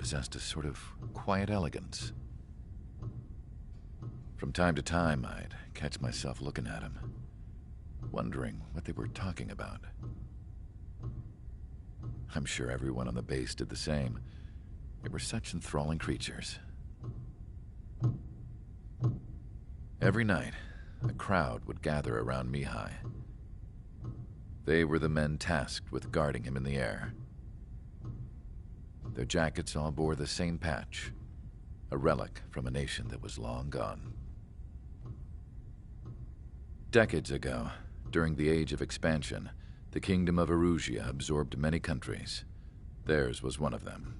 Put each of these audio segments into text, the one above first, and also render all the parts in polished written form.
possessed a sort of quiet elegance. From time to time, I'd catch myself looking at him, wondering what they were talking about. I'm sure everyone on the base did the same. They were such enthralling creatures. Every night, a crowd would gather around Mihai. They were the men tasked with guarding him in the air. Their jackets all bore the same patch, a relic from a nation that was long gone. Decades ago, during the Age of Expansion, the Kingdom of Erusia absorbed many countries. Theirs was one of them.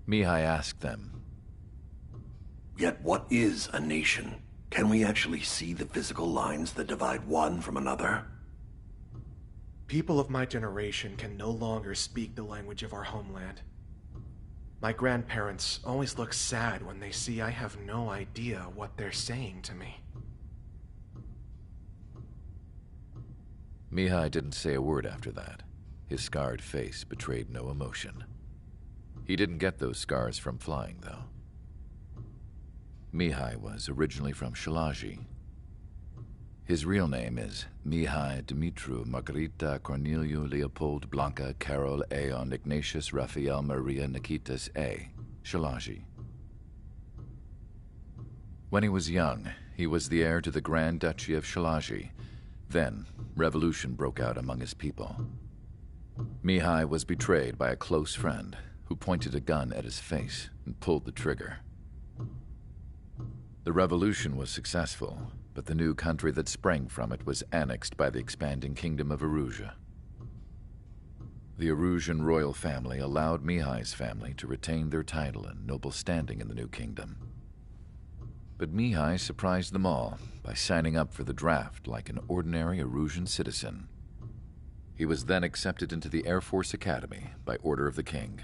Mihai asked them, "Yet what is a nation? Can we actually see the physical lines that divide one from another?" People of my generation can no longer speak the language of our homeland. My grandparents always look sad when they see I have no idea what they're saying to me. Mihai didn't say a word after that. His scarred face betrayed no emotion. He didn't get those scars from flying, though. Mihai was originally from Shalaji. His real name is Mihai Dumitru Margarita Corneliu Leopold Blanca Carol Aeon Ignatius Raphael Maria Nikitas A. Shalaji. When he was young, he was the heir to the Grand Duchy of Shalaji. Then, revolution broke out among his people. Mihai was betrayed by a close friend who pointed a gun at his face and pulled the trigger. The revolution was successful, but the new country that sprang from it was annexed by the expanding Kingdom of Erusia. The Erusian royal family allowed Mihai's family to retain their title and noble standing in the new kingdom. But Mihai surprised them all by signing up for the draft like an ordinary Erusian citizen. He was then accepted into the Air Force Academy by order of the king.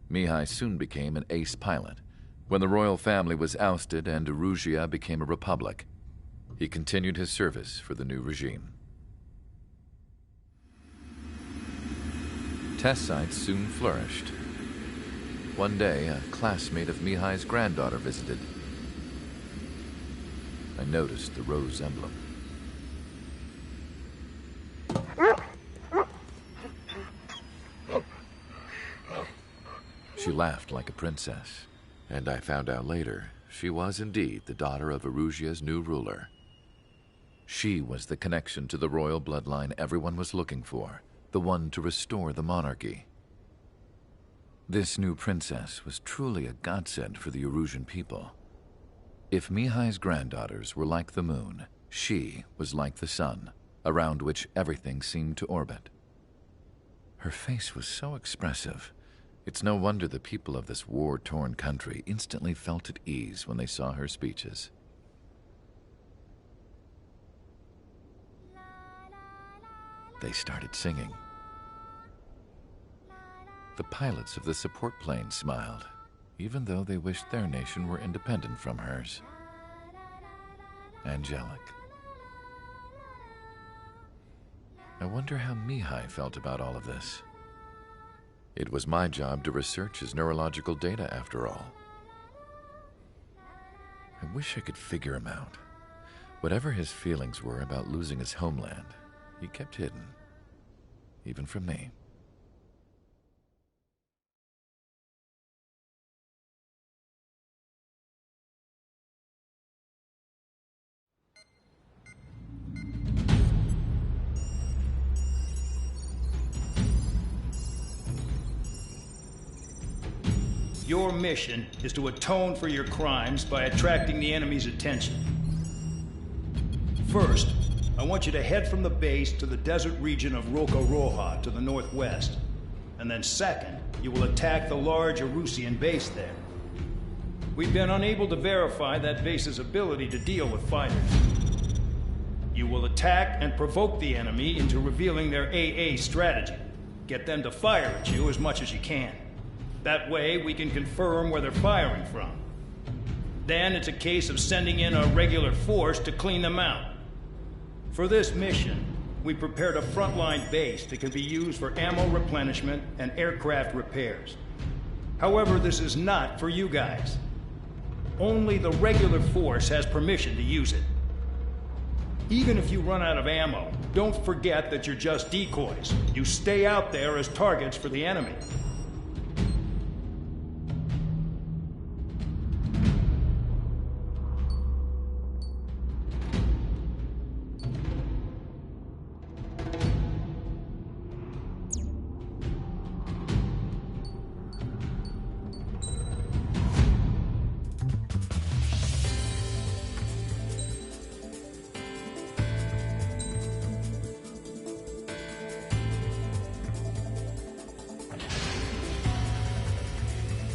Mihai soon became an ace pilot. When the royal family was ousted and Erusia became a republic, he continued his service for the new regime. Test sites soon flourished. One day, a classmate of Mihai's granddaughter visited. I noticed the rose emblem. She laughed like a princess, and I found out later she was indeed the daughter of Erusia's new ruler. She was the connection to the royal bloodline everyone was looking for, the one to restore the monarchy. This new princess was truly a godsend for the Erusian people. If Mihai's granddaughters were like the moon, she was like the sun, around which everything seemed to orbit. Her face was so expressive. It's no wonder the people of this war-torn country instantly felt at ease when they saw her speeches. They started singing. The pilots of the support plane smiled, even though they wished their nation were independent from hers. Angelic. I wonder how Mihai felt about all of this. It was my job to research his neurological data, after all. I wish I could figure him out. Whatever his feelings were about losing his homeland, he kept hidden, even from me. Your mission is to atone for your crimes by attracting the enemy's attention. First, I want you to head from the base to the desert region of Roca-Roja to the northwest. And then second, you will attack the large Erusian base there. We've been unable to verify that base's ability to deal with fighters. You will attack and provoke the enemy into revealing their AA strategy. Get them to fire at you as much as you can. That way, we can confirm where they're firing from. Then it's a case of sending in a regular force to clean them out. For this mission, we prepared a frontline base that can be used for ammo replenishment and aircraft repairs. However, this is not for you guys. Only the regular force has permission to use it. Even if you run out of ammo, don't forget that you're just decoys. You stay out there as targets for the enemy.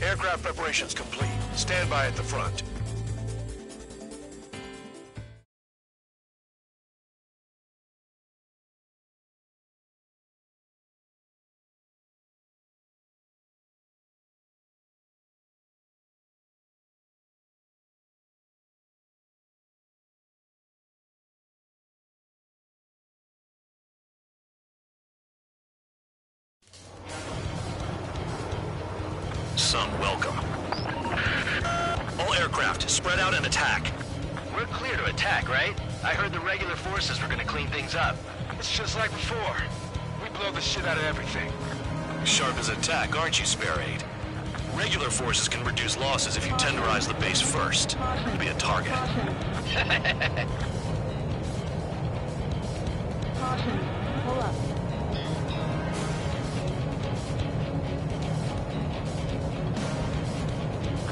Aircraft preparations complete. Stand by at the front. Some welcome. All aircraft, spread out and attack. We're clear to attack, right? I heard the regular forces were gonna clean things up. It's just like before. We blow the shit out of everything. Sharp as attack, aren't you, Spare 8? Regular forces can reduce losses if you tenderize the base first. To be a target. Caution. Pull up.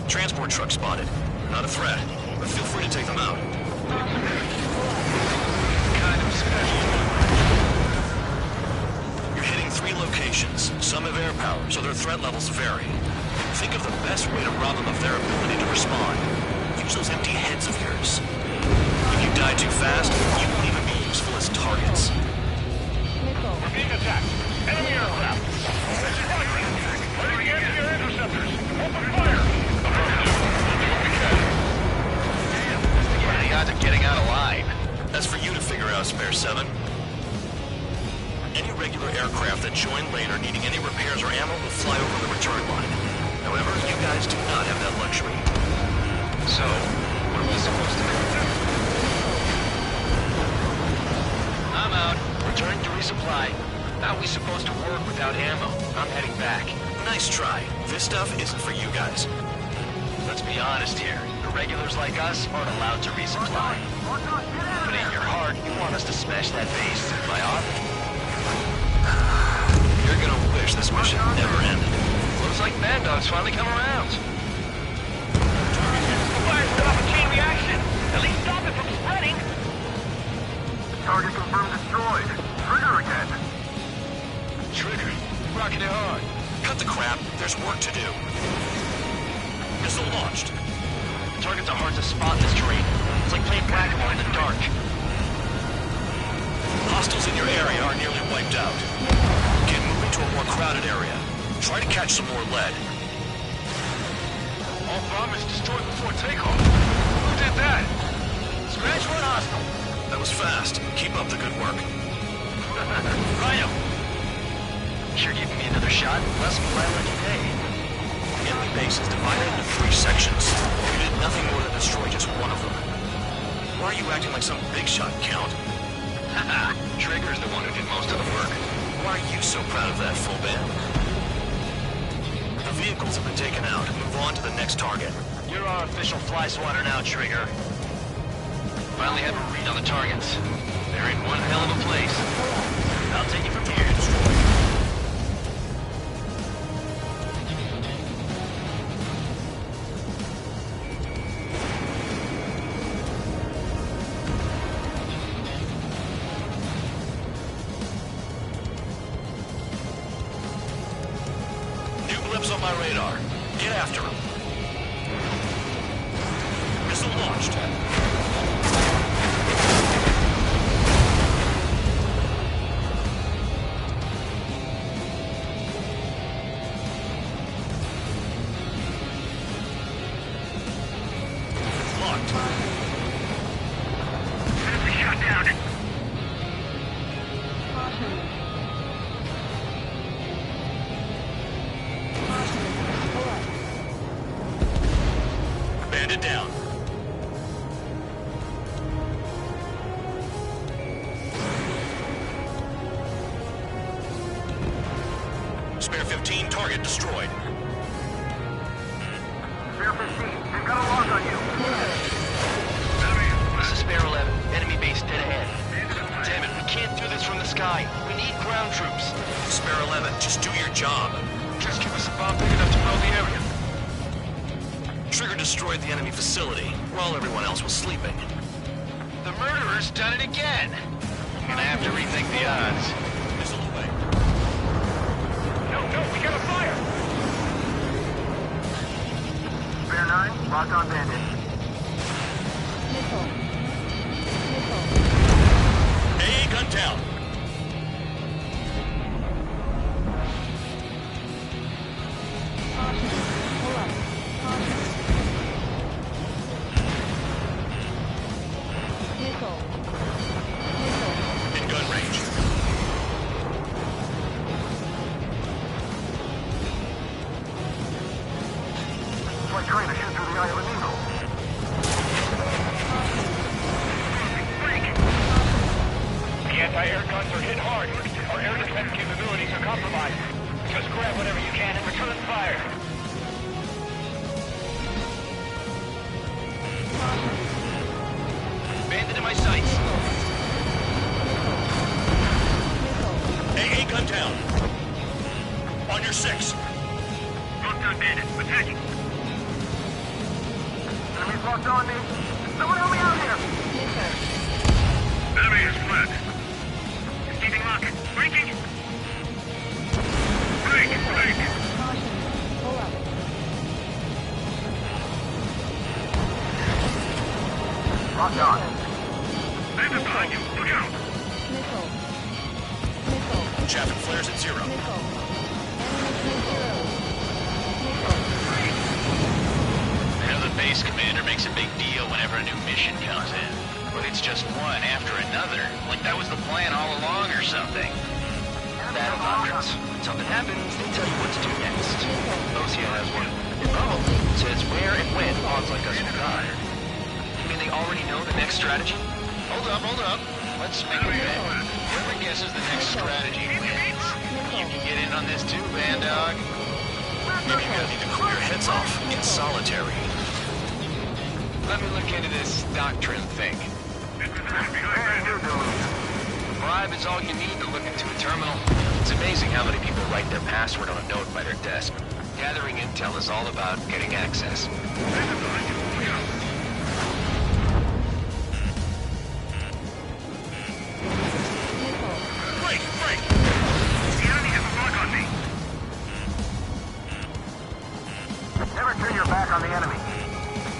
Transport truck spotted. Not a threat, but feel free to take them out. Kind of special. You're hitting 3 locations. Some have air power, so their threat levels vary. Think of the best way to rob them of their ability to respond. Use those empty heads of yours. If you die too fast, you won't even be useful as targets. We're being attacked. Enemy aircraft. This is Telegram. Ready to get to your interceptors. Open fire. What are the odds of getting out alive? That's for you to figure out, Spare 7. Any regular aircraft that join later needing any repairs or ammo will fly over the return line. However, you guys do not have that luxury. So, what are we supposed to do? I'm out. Returning to resupply. How are we supposed to work without ammo? I'm heading back. Nice try. This stuff isn't for you guys. Let's be honest here. The regulars like us aren't allowed to resupply. But in your heart, you want us to smash that base by offer. You're gonna wish this mission never ended. Looks like Mad Dog's finally come around. The fire set off a chain reaction. At least stop it from spreading. Target confirmed destroyed. Trigger again. Trigger. Rocking it hard. Cut the crap. There's work to do. Missile launched. Targets are hard to spot in this terrain. It's like playing whack-a-mole in the dark. Hostiles in your area are nearly wiped out. Get moving to a more crowded area. Try to catch some more lead. All bombers destroyed before takeoff. Who did that? Scratch one hostile. That was fast. Keep up the good work. Rhino. Sure giving me another shot. Less violent today. The enemy base is divided into 3 sections. You did nothing more than destroy just one of them. Why are you acting like some big shot, Count? Haha, Trigger's the one who did most of the work. Why are you so proud of that, full band? The vehicles have been taken out. Move on to the next target. You're our official fly swatter now, Trigger. Finally have a read on the targets. They're in one hell of a place. I'll take it from here. Blips on my radar. Get after him. Missile launched. Locked. Enemy shot down. Spare 15, target destroyed. Spare 15, they've got a lock on you. This is Spare 11. Enemy base dead ahead. Damn it, we can't do this from the sky. We need ground troops. Spare 11, just do your job. Just give us a bomb big enough to blow the area. Trigger destroyed the enemy facility while everyone else was sleeping. The murderer's done it again. I'm gonna have to rethink the odds. Missile away. No, we got a fire! Spare 9, lock on bandit. Missile. Missile. AA gun down. Caution. Pull up. Caution. Missile. Missile. In gun range. It's like trying to shoot through the eye of a needle. The anti-air guns are hit hard. Our air defense capabilities are compromised. Just grab whatever you can and return fire. Bandit in my sights. AA gun down. On your 6. Locked on bandit. Attacking. Enemy's locked on me. Someone help me out here. Missile. Enemy is flat. Receiving lock. Breaking. Break. Caution. Pull up. Locked on. Bandit behind you. Look out. Missile. Missile. Chaff and flares at 0. Missile. Enemy 2-0. I know the base commander makes a big deal whenever a new mission comes in. But it's just one after another. Like that was the plan all along or something. Battle doctrines. Something happens, they tell you what to do next. OCL has one. It probably says where and when pawns like us will die. You mean they already know the next strategy? Hold up. Let's make a bet. Whoever guesses the next strategy wins. You can get in on this too, band dog. Maybe you guys need to cool your heads off in solitary. Let me look into this doctrine thing. Bribe is all you need to look into a terminal. It's amazing how many people write their password on a note by their desk. Gathering intel is all about getting access. Break! The enemy has a lock on me. Never turn your back on the enemy.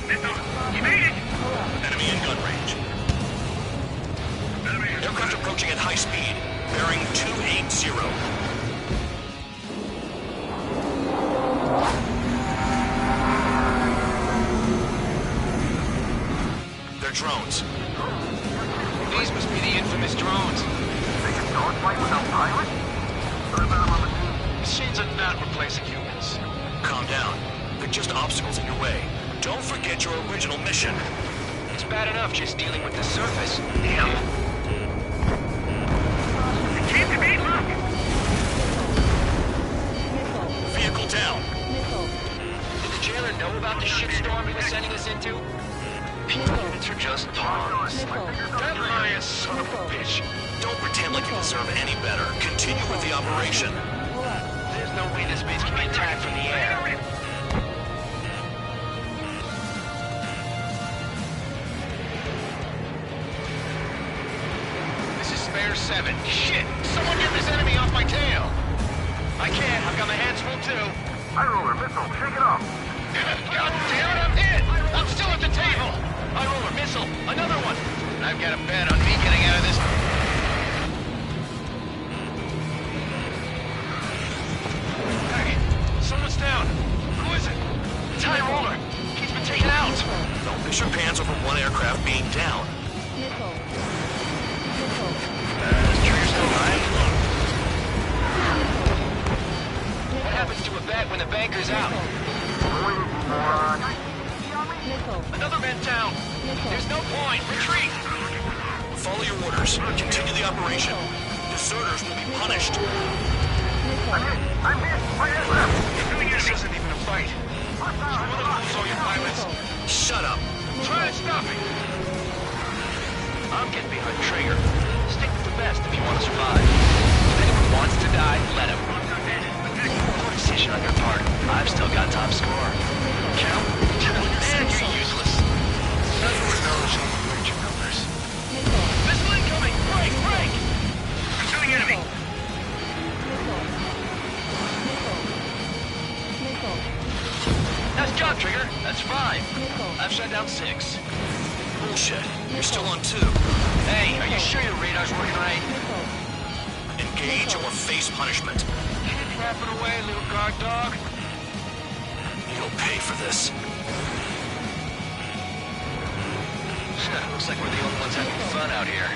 Missile. You made it. Enemy in gun range. Aircraft approaching at high speed. Bearing 280. They're drones. These must be the infamous drones. They can dogfight without pilot? Or is that on the team? Machines are not replacing humans. Calm down. They're just obstacles in your way. Don't forget your original mission. It's bad enough just dealing with the surface. Damn. Keep the beat, look! Vehicle down. Did the jailer know about the shitstorm he was sending us into? People units are just pawns. That lion son of a bitch. Don't pretend like you deserve any better. Continue with the operation. There's no way this base can be attacked from the air. This is Spare 7. Shit! Someone get this enemy off my tail! I can't. I've got my hands full too. High roller missile, shake it off. God damn it, I'm hit! I'm still at the table! High roller missile, another one! I've got a bet on me getting out of this. Hey, someone's down. Who is it? It's High roller. He's been taken out. Don't piss your pants over one aircraft being down. Trigger still high? What happens to a bet when the banker's out? Another man down. There's no point. Retreat. Follow your orders. Continue the operation. Deserters will be punished. This isn't even a fight. One of them all your pilots. Shut up. Try to stop me. I'm getting behind Trigger. Stick with the best if you want to survive. If anyone wants to die, let him. Poor decision on your part. I've still got top score. Count? Man, you're useless. Everyone knows I'm afraid your numbers. Missile incoming! Break! Break! Pursuing enemy. Nice job, Trigger. That's 5. I've shut down 6. Bullshit. You're still on 2. Hey, are you sure your radar's working right? Engage or face punishment. Kidnap it away, little guard dog. You'll pay for this. Looks like we're the only ones having fun out here.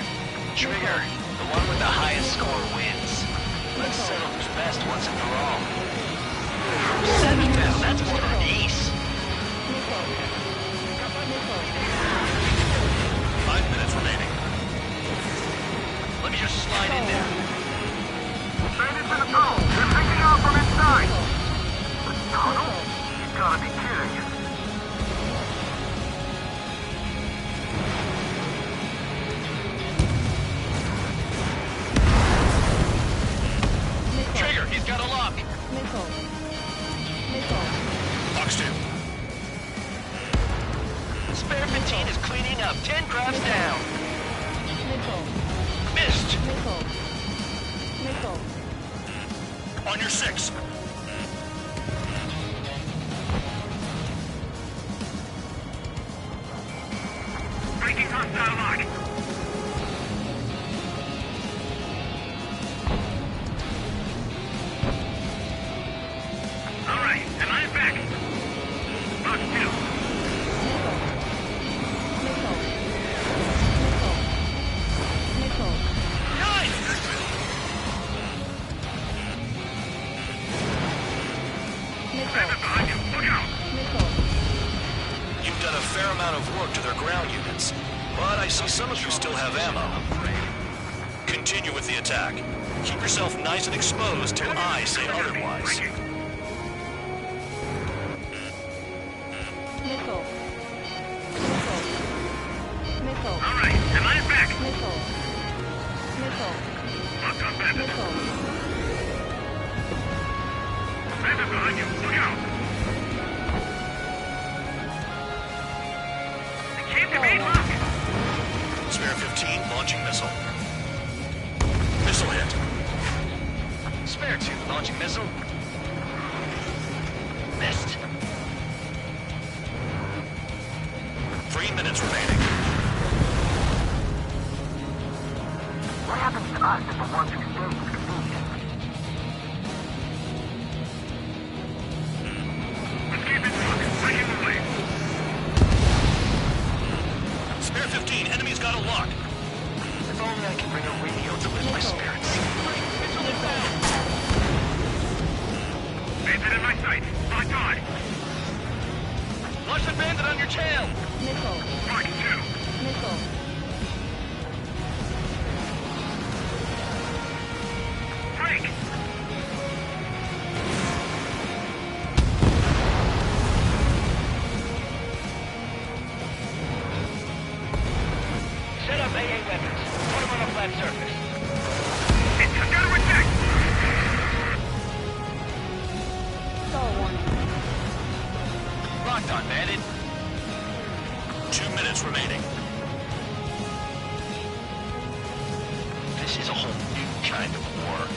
Trigger, the one with the highest score wins. Let's settle who's best once and for all. 7 now, that's more than an ace. 5 minutes remaining. Let me just slide in there. Bandits in the tunnel. They're picking up from inside. The tunnel? You gotta be kidding. Trigger, he's got a lock. Box 2. Spare 15 is cleaning up. 10 crabs down. Missed. On your 6. Breaking hostile lock. All right, am I back? Box 2. Bandits behind you. Look out. You've done a fair amount of work to their ground units, but I see some of you still have ammo. Continue with the attack. Keep yourself nice and exposed till I say otherwise. All right, am I back? Locked on bandits. Bandits behind you. Look out. They came to me. Look. Spare 15, launching missile. Missile hit. Spare 2, launching missile. Missed. 3 minutes remaining. What happens to us if the ones who stay with convenience? Let's keep it moving. Breaking the way. Spare 15, enemy's got a lock. If only I could bring a radio to lift my spirits. Bandit in my sight. Locked on. Watch the bandit on your tail! Box 2. Break. Set up AA weapons. Put them on a flat surface. It's under attack. Locked on, bandit. 2 minutes remaining. This is a whole new kind of war.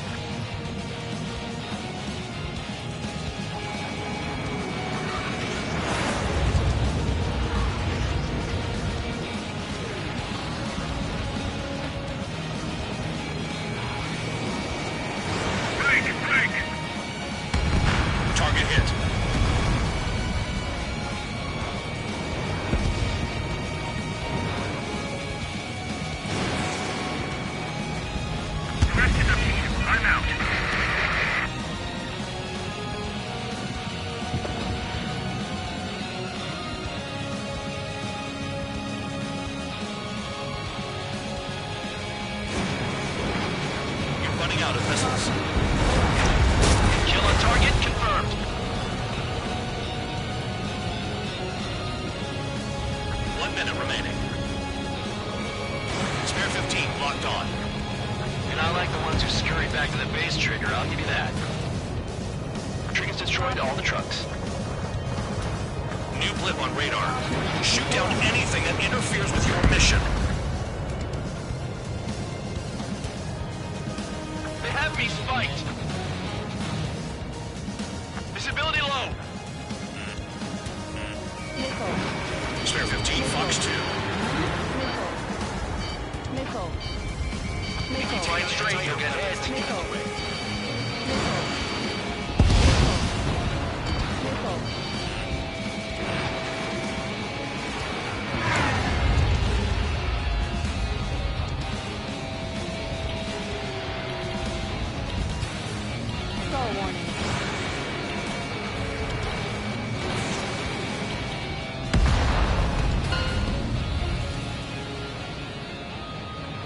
Break. Break. Target hit. The rest is up to you. I'm out. You're running out of missiles. destroyed all the trucks. New blip on radar. Shoot down anything that interferes with your mission. They have me spiked. Visibility low. Missile. Spare 15, Fox 2. Missile. Missile. Flying straight, you'll get hit. Missile. Missile. Skull warning.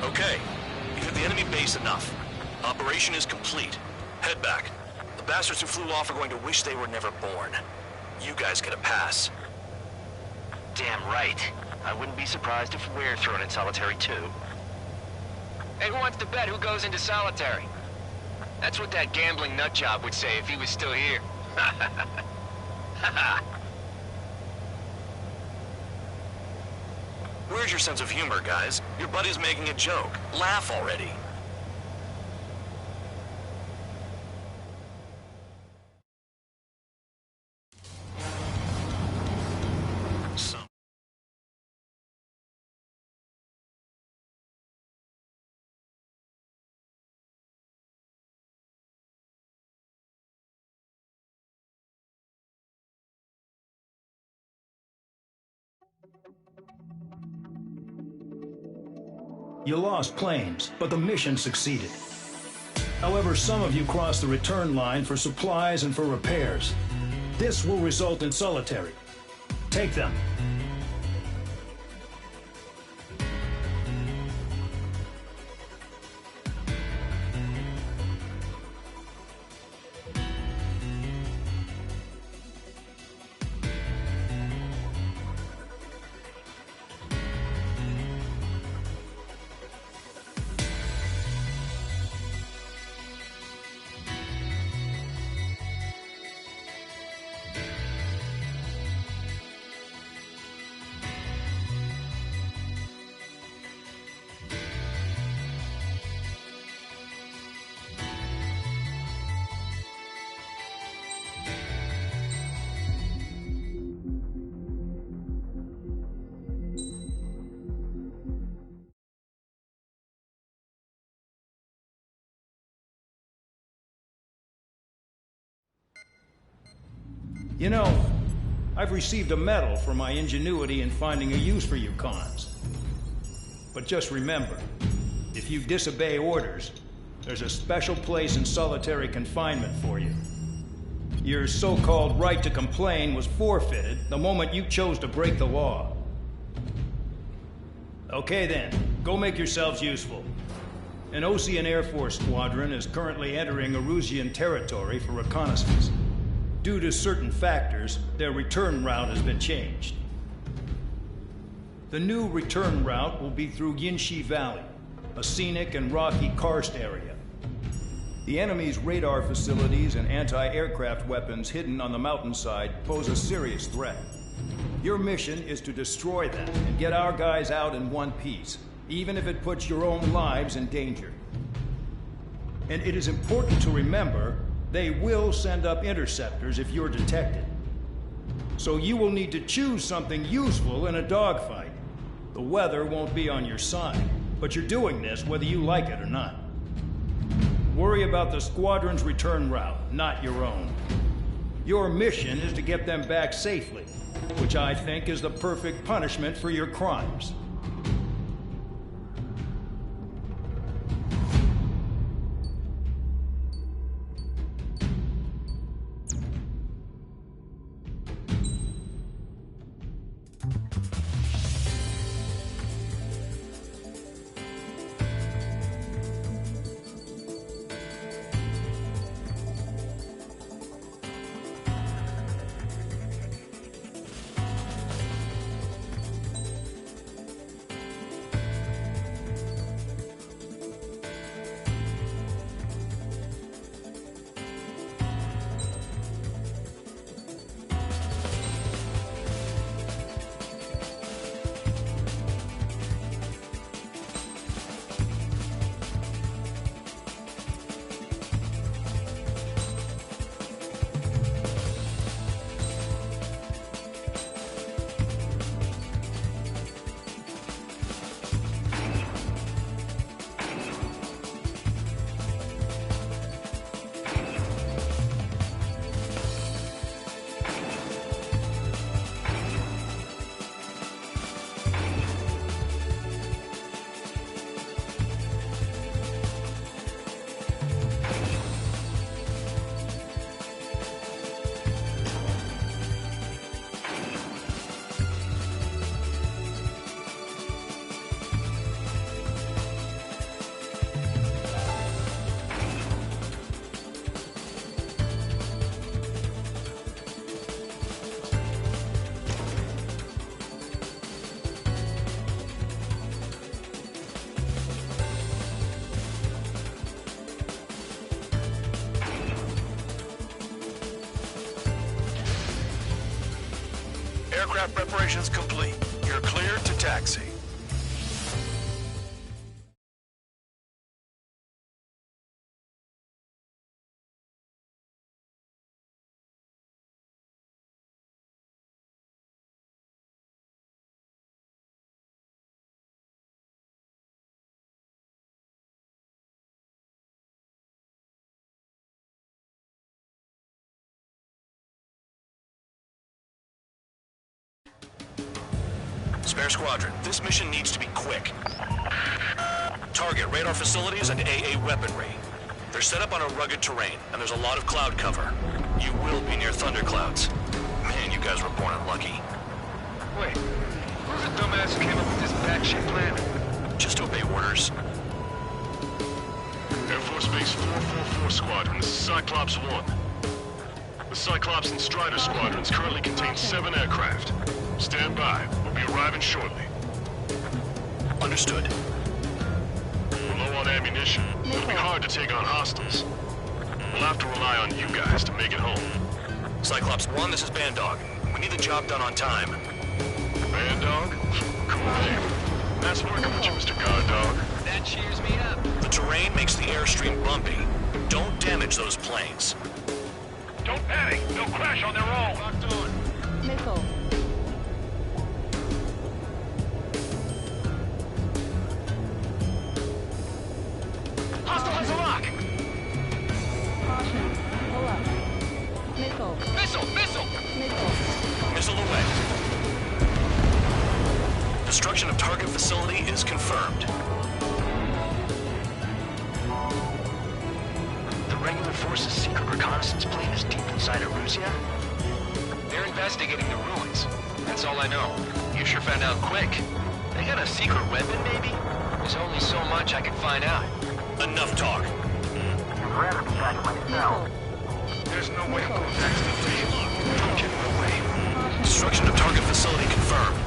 Okay, you've hit the enemy base enough. Operation is complete. Head back. The bastards who flew off are going to wish they were never born. You guys get a pass. Damn right. I wouldn't be surprised if we're thrown in solitary too. Hey, who wants to bet who goes into solitary? That's what that gambling nutjob would say if he was still here. Where's your sense of humor, guys? Your buddy's making a joke. Laugh already. Some You lost planes, but the mission succeeded. However, some of you crossed the return line for supplies and for repairs. This will result in solitary. Take them. You know, I've received a medal for my ingenuity in finding a use for you cons. But just remember, if you disobey orders, there's a special place in solitary confinement for you. Your so-called right to complain was forfeited the moment you chose to break the law. Okay then, go make yourselves useful. An Ocean Air Force squadron is currently entering Erusian territory for reconnaissance. Due to certain factors, their return route has been changed. The new return route will be through Yinshi Valley, a scenic and rocky karst area. The enemy's radar facilities and anti-aircraft weapons hidden on the mountainside pose a serious threat. Your mission is to destroy them and get our guys out in one piece, even if it puts your own lives in danger. And it is important to remember, they will send up interceptors if you're detected. So you will need to choose something useful in a dogfight. The weather won't be on your side, but you're doing this whether you like it or not. Worry about the squadron's return route, not your own. Your mission is to get them back safely, which I think is the perfect punishment for your crimes. Aircraft preparations complete. You're clear to taxi. Spare Squadron, this mission needs to be quick. Target radar facilities and AA weaponry. They're set up on a rugged terrain, and there's a lot of cloud cover. You will be near thunderclouds. Man, you guys were born unlucky. Wait, who's the dumbass who came up with this batshit plan? Just obey orders. Air Force Base 444 Squadron, this is Cyclops 1. The Cyclops and Strider squadrons currently contain 7 aircraft. Stand by. We'll be arriving shortly. Understood. We're low on ammunition. It'll be hard to take on hostiles. We'll have to rely on you guys to make it home. Cyclops 1, this is Bandog. We need the job done on time. Bandog? Cool name. Nice working with you, Mr. Guard Dog. That cheers me up. The terrain makes the airstream bumpy. Don't damage those planes. Don't panic. They'll crash on their own. Locked on. Missile. Hostile has a lock. Caution. Pull up. Missile. Missile! Missile! Missile. Missile away. Destruction of target facility is confirmed. The regular force's secret reconnaissance plane is deep inside Erusia? They're investigating the ruins. That's all I know. You sure found out quick. They got a secret weapon, maybe? There's only so much I can find out. Enough talk. Missile. There's no way I'm going back to the field. Don't get in the way. Destruction of target facility confirmed.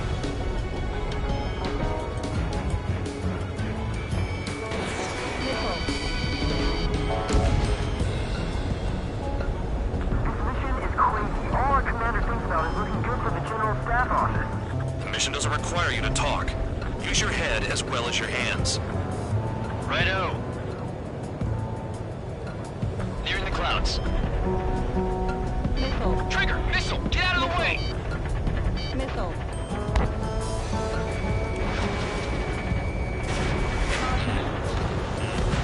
The mission doesn't require you to talk. Use your head as well as your hands. Righto. Nearing the clouds. Missile. Trigger! Missile! Get out of the way! Missile.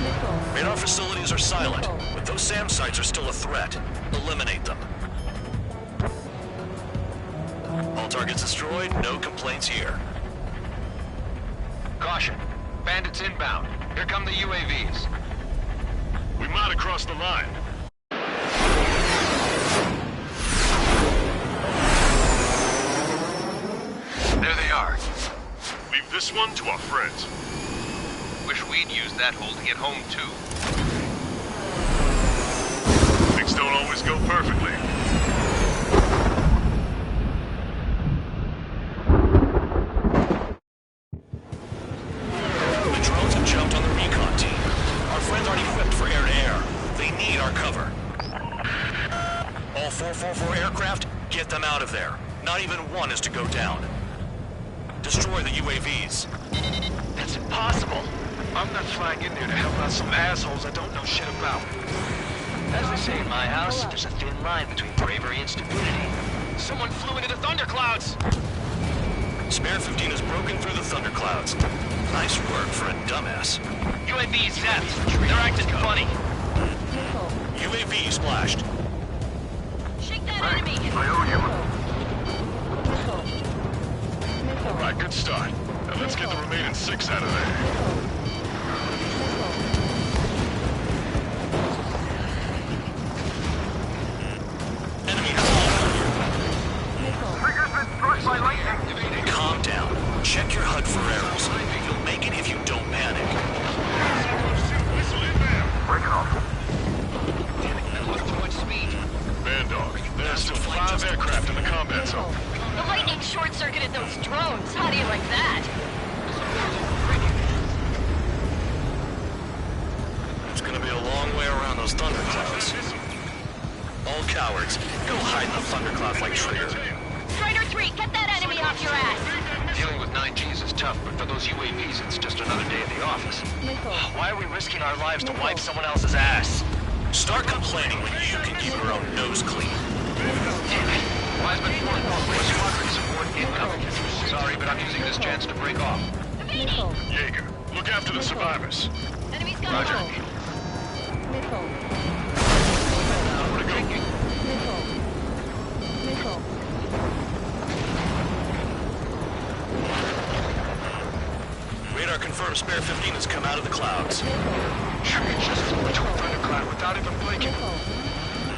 Missile. Radar facilities are silent, Missile. but those SAM sites are still a threat. Eliminate them. All targets destroyed, no complaints here. Caution. Bandits inbound. Here come the UAVs. We might have crossed the line. There they are. Leave this one to our friends. Wish we'd used that hole to get home, too. Things don't always go perfectly. The drones have jumped on the recon team. Our friends aren't equipped for air-to-air. They need our cover. All 444 aircraft, get them out of there. Not even one is to go down. Destroy the UAVs. That's impossible. I'm not flying in there to help out some assholes I don't know shit about. As they say in my house, there's a thin line between bravery and stupidity. Someone flew into the thunderclouds! Spare 15 has broken through the thunderclouds. Nice work for a dumbass. UAVs zapped. They're acting funny. Missile. UAV splashed. Shake that enemy. I owe Missile. Missile. you. Right, good start. Now let's get the remaining 6 out of there. Enemy has Missile. Calm down. Check your HUD for errors. You'll make it if you don't panic. Damn it, that was too much speed. Bandog, there's still 5 aircraft in the combat zone. The lightning short-circuited those drones. How do you like that? It's gonna be a long way around those thunderclouds. All cowards, go hide in the thunderclouds like Trigger. Strider 3, get that off your ass. Dealing with 9Gs is tough, but for those UAVs, it's just another day at the office. Why are we risking our lives to wipe someone else's ass? Start complaining when you can keep your own nose clean. Wiseman 4 Northwest Squadron support incoming. Sorry, but I'm using this chance to break off. Evading! Jaeger, look after the survivors. Enemy's got Roger. Missile. Where to go? Missile. Missile. Radar confirms Spare 15 has come out of the clouds. Just to a thundercloud without even blinking. Missile.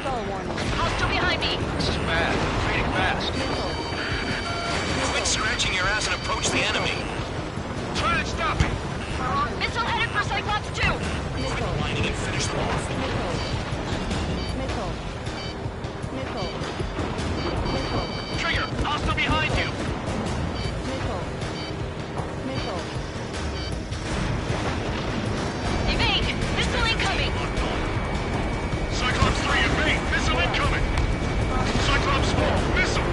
Fall warning. Hostile behind me! This is bad. Fading fast. Missile. Quit scratching your ass and approach the enemy. Try to stop it. Missile headed for Cyclops 2! Missile. Lining and finish them off. Missile. Missile. Missile. Missile. Trigger, hostile behind you. Missile. Missile. Evade! Missile incoming! Cyclops 3, evade! Missile incoming! Cyclops 4, missile!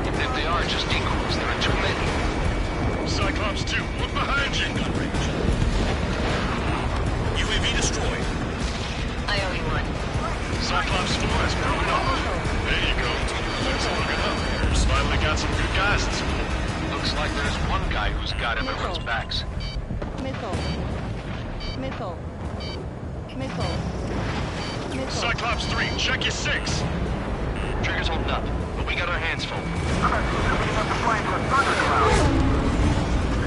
If they are just decoys, there are too many. Cyclops 2, look behind you! UAV destroyed. I owe you one. Cyclops 4 has broken off. There you go. That's looking up. Finally got some good guys in support. Looks like there's one guy who's got everyone's backs. Missile. Missile. Missile. Missile. Cyclops 3, check your 6. Trigger's holding up, but we got our hands full.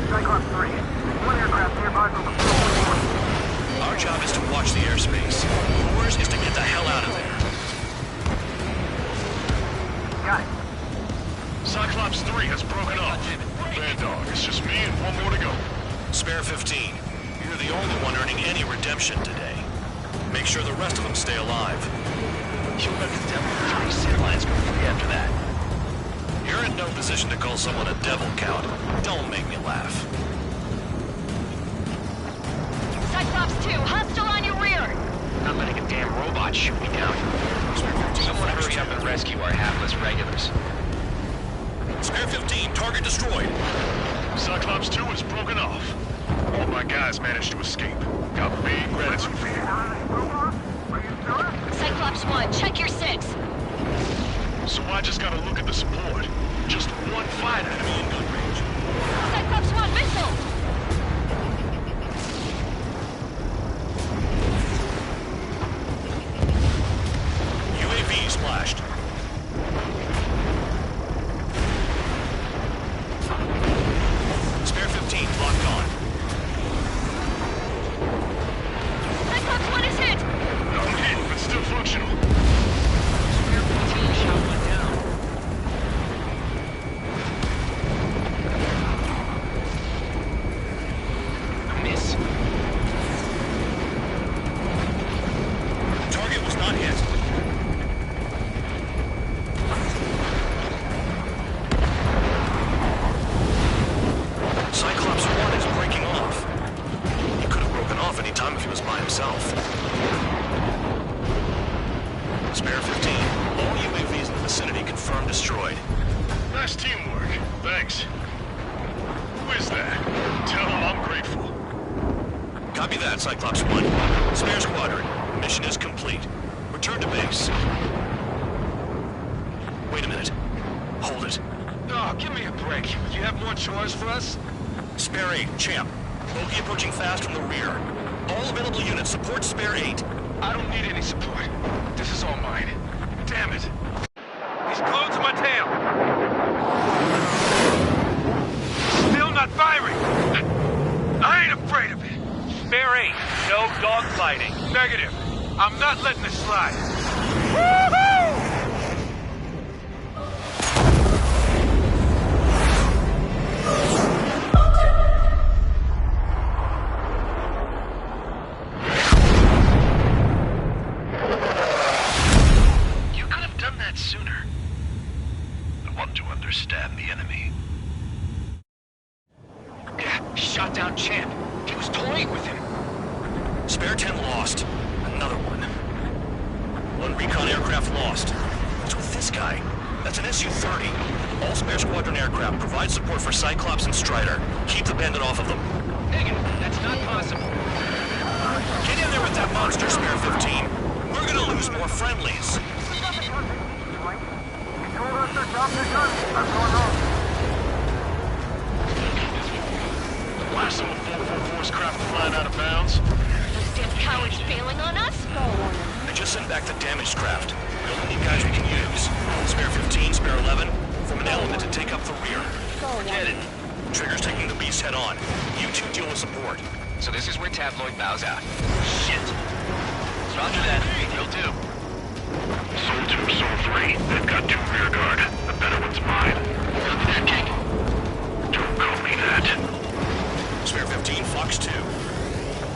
Cyclops 3, one aircraft nearby from the floor. Our job is to watch the airspace. Yours is to get the hell out of there. Got it. Cyclops 3 has broken off. Bad dog, it's just me and one more to go. Spare 15. You're the only one earning any redemption today. Make sure the rest of them stay alive. You'll let the devil 3 sin lines go free after that. You're in no position to call someone a devil, Count. Don't make me laugh. Cyclops 2, hostile on your rear! Not letting a damn robot shoot me down. Someone hurry up and rescue our hapless regulars. Spare 15, target destroyed. Cyclops 2 has broken off. All my guys managed to escape. Got big gratitude for you. Cyclops 1, check your 6. So I just gotta look at the support. Just one fighter. Enemy in gun range. Cyclops 1, missile! UAV splashed. Spare 15, locked on. Cyclops 1 is hit! I'm hit, but still functional. Spare 15 shot one down. Miss. Target was not hit. Cyclops 1 is breaking off. He could have broken off any time if he was by himself. Spare 15. All UAVs in the vicinity confirmed destroyed. Nice teamwork. Thanks. Who is that? Tell him I'm grateful. Copy that, Cyclops 1. Spare squadron. Mission is complete. Return to base. Wait a minute. Hold it. Oh, give me a break. You have more chores for us? Spare 8, champ. Bogey approaching fast from the rear. All available units support Spare 8. I don't need any support. This is all mine. Damn it. He's glued to my tail. Still not firing. I ain't afraid of it. Spare 8, no dogfighting. Negative. I'm not letting this slide. Woohoo! You could have done that sooner. I want to understand the enemy. Yeah, shot down Champ. He was toying with him. Spare 10 lost. Another one. One recon aircraft lost. What's with this guy? That's an Su-30. All spare squadron aircraft provide support for Cyclops and Strider. Keep the Bandit off of them. Negative. That's not possible. Get in there with that monster, Spare 15. We're gonna lose more friendlies. You told us to drop the gun. I'm going home. Last of the 444's craft flying out of bounds. Those damn cowards bailing on us? I just sent back the damaged craft. We only need guys we can use. Spare 15, Spare 11, from an element to take up the rear. Forget it. Trigger's taking the beast head on. You two deal with support. So this is where Tabloid bows out. Shit. Roger that. Will do. Soul 2, Soul 3. They've got 2 rear guard. The better one's mine. Copy that, King. Don't call me that. Spare 15, Fox 2.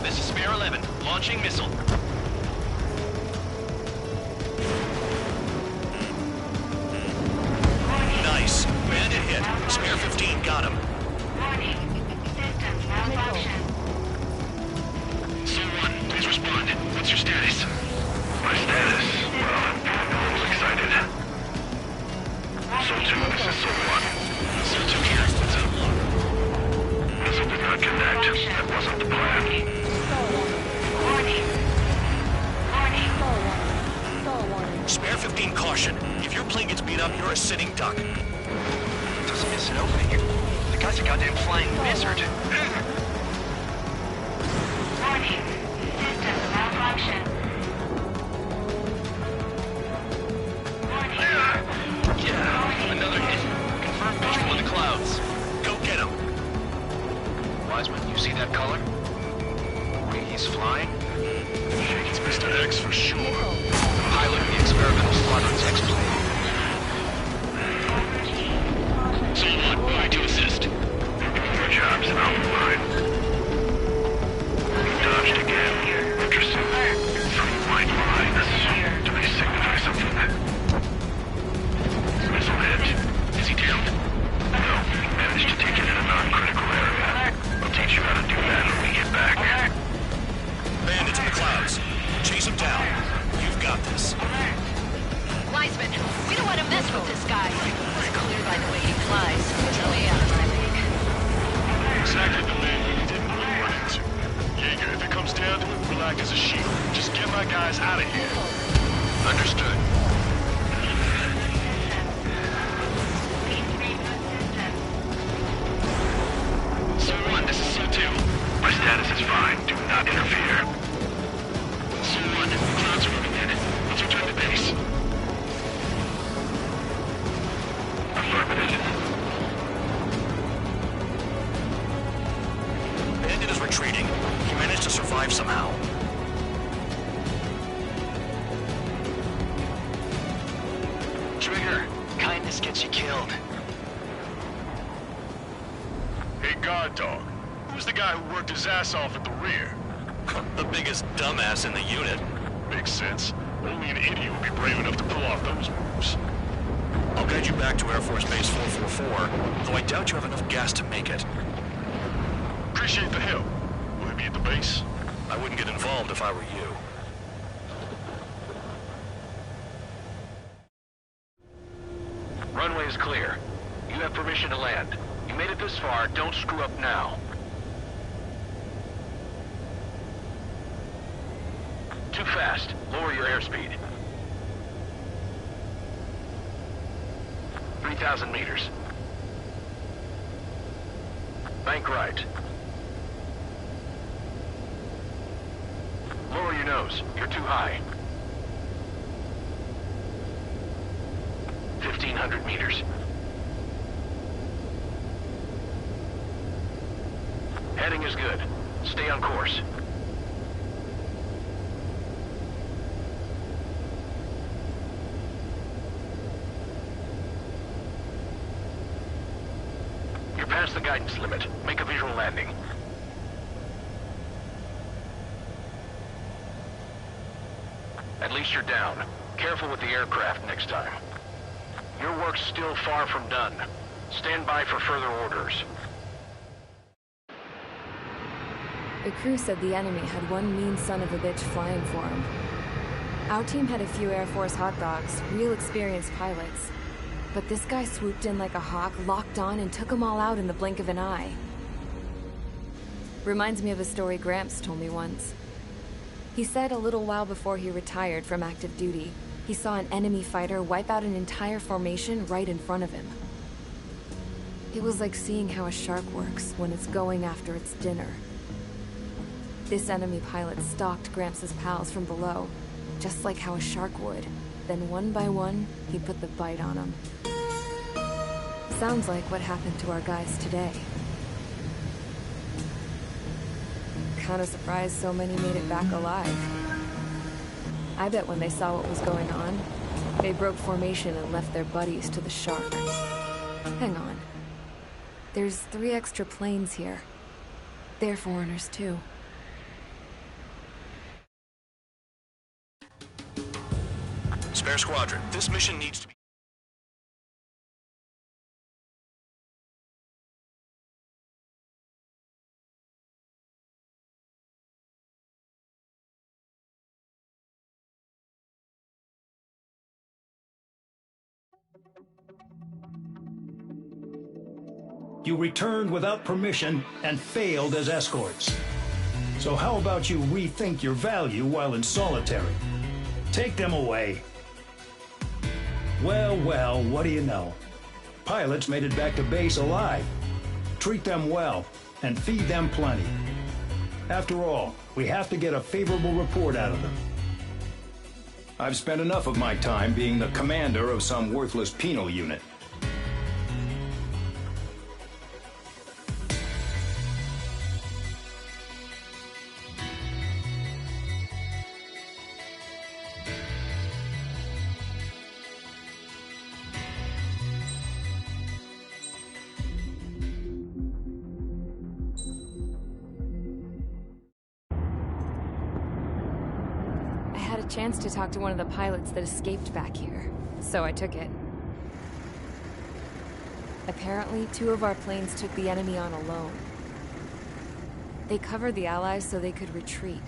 This is Spare 11. Launching missile. Nice. Bandit hit. Spare 15 got him. Soul 1, please respond. What's your status? My status? Well, I'm a little excited. Soul 2, this is Soul 1. Soul 2 here. What's up? Missile did not connect. That wasn't the plan. Spare 15 caution. If your plane gets beat up, you're a sitting duck. Doesn't miss an opening here. The guy's a goddamn flying wizard. Yeah, another hit. Confirmed visual in the clouds. Go get him. Wiseman, you see that color? The way he's flying? It's Mr. X for sure. Pilot of the experimental squadron's X-plane. Soul 1, moving to assist. You're doing your jobs and I'll be mine. You dodged again. Interesting. Some white lines. Do they signify something? Missile hit. Is he downed? No. Managed to take it in a non-critical area. I'll teach you how to do that when we get back. Bandits in the clouds. Chase him down. You've got this. Wiseman, we don't want to mess with this guy. It's clear by the way he flies. Way out of my league. Exactly the man we didn't want to run into. Jaeger, if it comes down to it, we'll act as a shield. Just get my guys out of here. Understood. Soul 1, this is Soul 2. My status is fine. Do not interfere. Soul 1, clouds are moving in. Let's return to base. Affirmative. Bandit is retreating. He managed to survive somehow. Trigger, kindness gets you killed. Hey, guard dog. Who's the guy who worked his ass off at the rear? The biggest dumbass in the unit. Makes sense. Only an idiot would be brave enough to pull off those moves. I'll guide you back to Air Force Base 444, though I doubt you have enough gas to make it. Appreciate the help. Will it be at the base? I wouldn't get involved if I were you. Runway is clear. You have permission to land. You made it this far, don't screw up now. Too fast. Lower your airspeed. 3,000 meters. Bank right. Lower your nose. You're too high. 1,500 meters. Heading is good. Stay on course. You're past the guidance limit. Make a visual landing. At least you're down. Careful with the aircraft next time. Your work's still far from done. Stand by for further orders. The crew said the enemy had one mean son of a bitch flying for him. Our team had a few Air Force hot dogs, real experienced pilots. But this guy swooped in like a hawk, locked on, and took them all out in the blink of an eye. Reminds me of a story Gramps told me once. He said a little while before he retired from active duty, he saw an enemy fighter wipe out an entire formation right in front of him. It was like seeing how a shark works when it's going after its dinner. This enemy pilot stalked Gramps' pals from below, just like how a shark would. Then one by one, he put the bite on them. Sounds like what happened to our guys today. Kinda surprised so many made it back alive. I bet when they saw what was going on, they broke formation and left their buddies to the shark. Hang on. There's 3 extra planes here. They're foreigners too. Spare Squadron, this mission needs to be... You returned without permission and failed as escorts. So how about you rethink your value while in solitary? Take them away. Well, well, what do you know? Pilots made it back to base alive. Treat them well and feed them plenty. After all, we have to get a favorable report out of them. I've spent enough of my time being the commander of some worthless penal unit. Chance to talk to one of the pilots that escaped back here, so I took it. Apparently, 2 of our planes took the enemy on alone. They covered the Allies so they could retreat.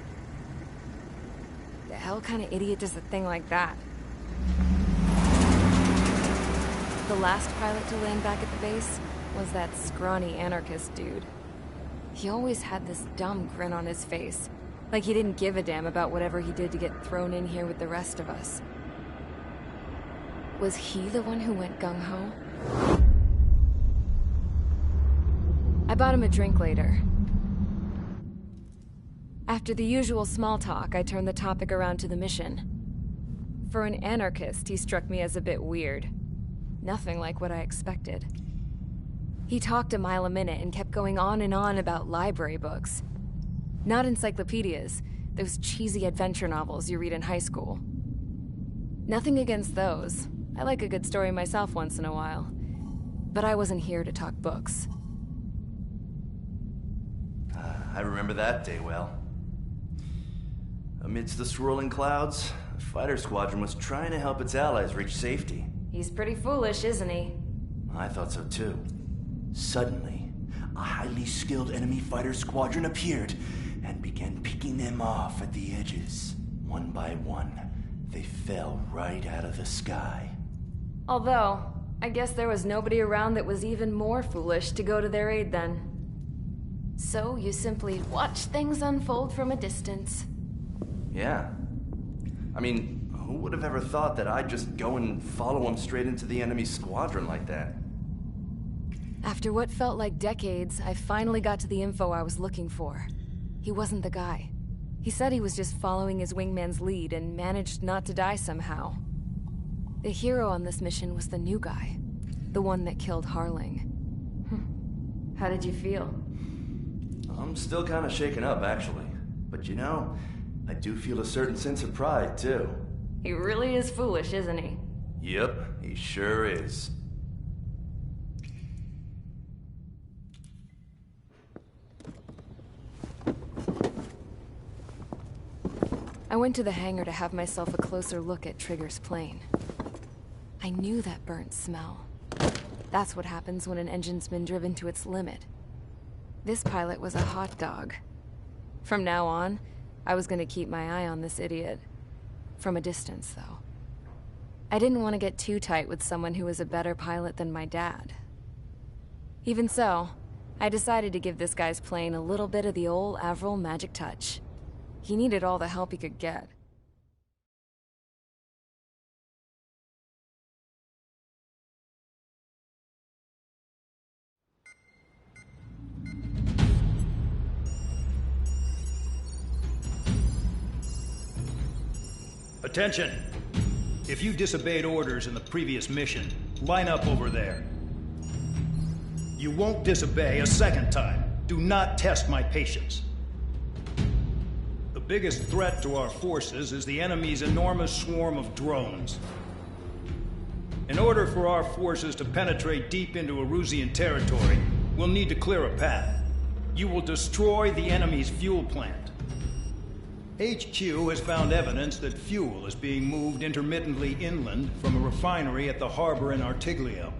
The hell kind of idiot does a thing like that? The last pilot to land back at the base was that scrawny anarchist dude. He always had this dumb grin on his face. Like he didn't give a damn about whatever he did to get thrown in here with the rest of us. Was he the one who went gung-ho? I bought him a drink later. After the usual small talk, I turned the topic around to the mission. For an anarchist, he struck me as a bit weird. Nothing like what I expected. He talked a mile a minute and kept going on and on about library books. Not encyclopedias, those cheesy adventure novels you read in high school. Nothing against those. I like a good story myself once in a while. But I wasn't here to talk books. I remember that day well. Amidst the swirling clouds, the fighter squadron was trying to help its allies reach safety. He's pretty foolish, isn't he? I thought so too. Suddenly, a highly skilled enemy fighter squadron appeared and began picking them off at the edges. One by one, they fell right out of the sky. Although, I guess there was nobody around that was even more foolish to go to their aid then. So you simply watch things unfold from a distance. Yeah. I mean, who would have ever thought that I'd just go and follow them straight into the enemy squadron like that? After what felt like decades, I finally got to the info I was looking for. He wasn't the guy. He said he was just following his wingman's lead and managed not to die somehow. The hero on this mission was the new guy. The one that killed Harling. How did you feel? I'm still kind of shaken up, actually. But you know, I do feel a certain sense of pride, too. He really is foolish, isn't he? Yep, he sure is. I went to the hangar to have myself a closer look at Trigger's plane. I knew that burnt smell. That's what happens when an engine's been driven to its limit. This pilot was a hot dog. From now on, I was going to keep my eye on this idiot. From a distance, though. I didn't want to get too tight with someone who was a better pilot than my dad. Even so, I decided to give this guy's plane a little bit of the old Avril magic touch. He needed all the help he could get. Attention! If you disobeyed orders in the previous mission, line up over there. You won't disobey a second time. Do not test my patience. The biggest threat to our forces is the enemy's enormous swarm of drones. In order for our forces to penetrate deep into Erusian territory, we'll need to clear a path. You will destroy the enemy's fuel plant. HQ has found evidence that fuel is being moved intermittently inland from a refinery at the harbor in Artiglio.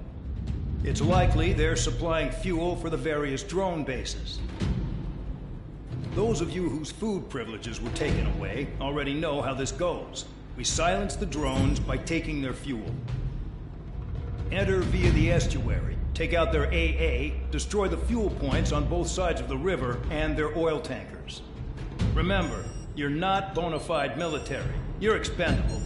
It's likely they're supplying fuel for the various drone bases. Those of you whose food privileges were taken away already know how this goes. We silence the drones by taking their fuel. Enter via the estuary, take out their AA, destroy the fuel points on both sides of the river and their oil tankers. Remember, you're not bona fide military. You're expendable.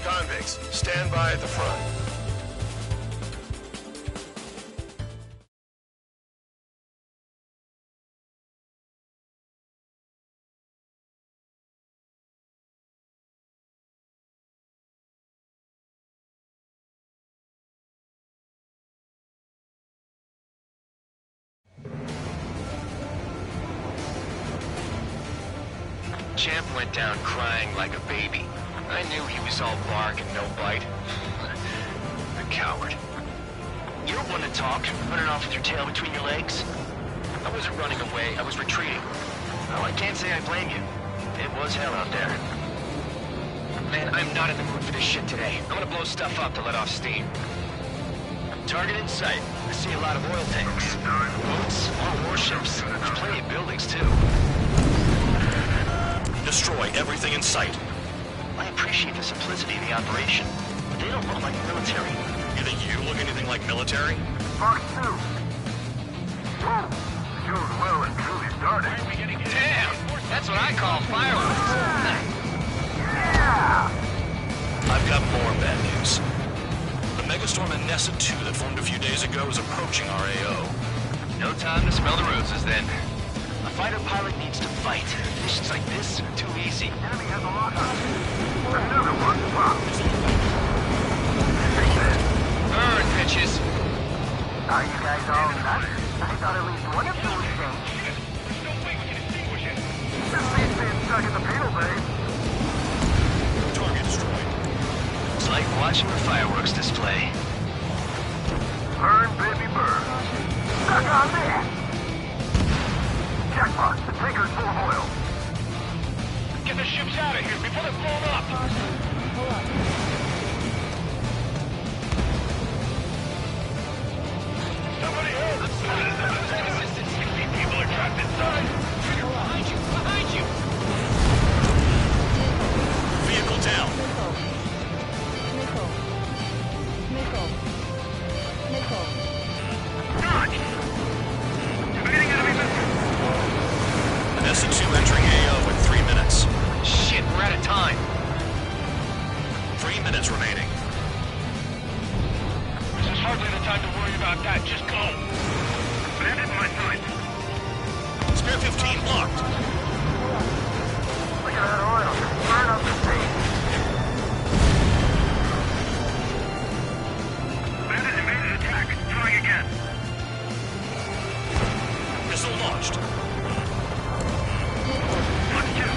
Convicts, stand by at the front. Champ went down crying like a baby. I knew he was all bark and no bite. The coward. You're one to talk, running off with your tail between your legs. I wasn't running away, I was retreating. Well, I can't say I blame you. It was hell out there. Man, I'm not in the mood for this shit today. I'm gonna blow stuff up to let off steam. Target in sight. I see a lot of oil tanks. Boats, more warships. There's plenty of buildings, too. Destroy everything in sight. I appreciate the simplicity of the operation, but they don't look like military. You think you look anything like military? Fox 2. Whoa. The show's well and truly started. Damn! That's what I call fireworks. Yeah! I've got more bad news. The megastorm in Nessa 2 that formed a few days ago is approaching our AO. No time to smell the roses, then. A fighter pilot needs to fight. Missions like this are too easy. Enemy has a lock on. Another one popped. Burn, bitches! Are you guys all nuts? I thought at least one of you was safe. This beast being stuck in the penal bay. Target destroyed. It's like watching a fireworks display. Burn, baby, burn. Stuck on this! Jackpot, the tanker's full of oil. the ships out of here before they're blown up! Pull up. Somebody help! People are trapped inside! Behind you! Behind you! Vehicle down. Missile. Missile. Missile. Dodge! Evading enemy missile! An Ac7 entering AO in 3 minutes. Shit, we're out of time. 3 minutes remaining. This is hardly the time to worry about that. Just go! Bandit in my sight! Spare 15 locked. Look at that oil! Burn up the stage! Bandit evaded attack! Trying again! Missile launched. Watch two!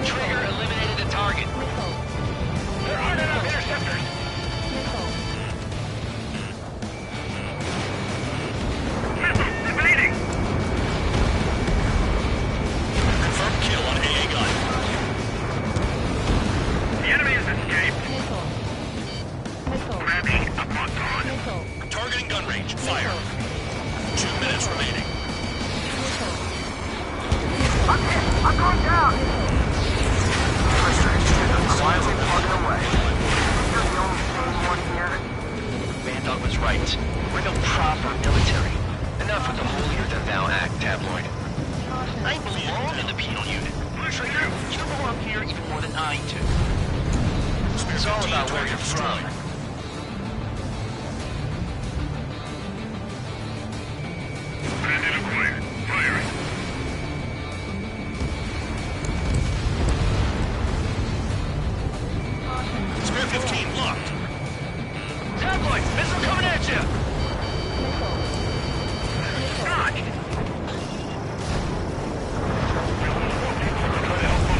Trigger eliminated the target. There aren't enough interceptors! Missile. Missile! Evading! Confirmed kill on AA gun. The enemy has escaped! Missile. Missile. Grabbing up on on! Missile. Targeting gun range. Fire. 2 minutes remaining. Missile. I'm hit! I'm going down! Quietly plugging away. You're the only sane one here. Vandog was right. We're no proper military. Enough with the holier-than-thou act, tabloid. I belong in the penal unit. Trigger, you belong here even more than I do. It's all about where you're from. Bandit acquired. Firing. Spare 15 locked. Tabloid! Missile coming at you! Dodge!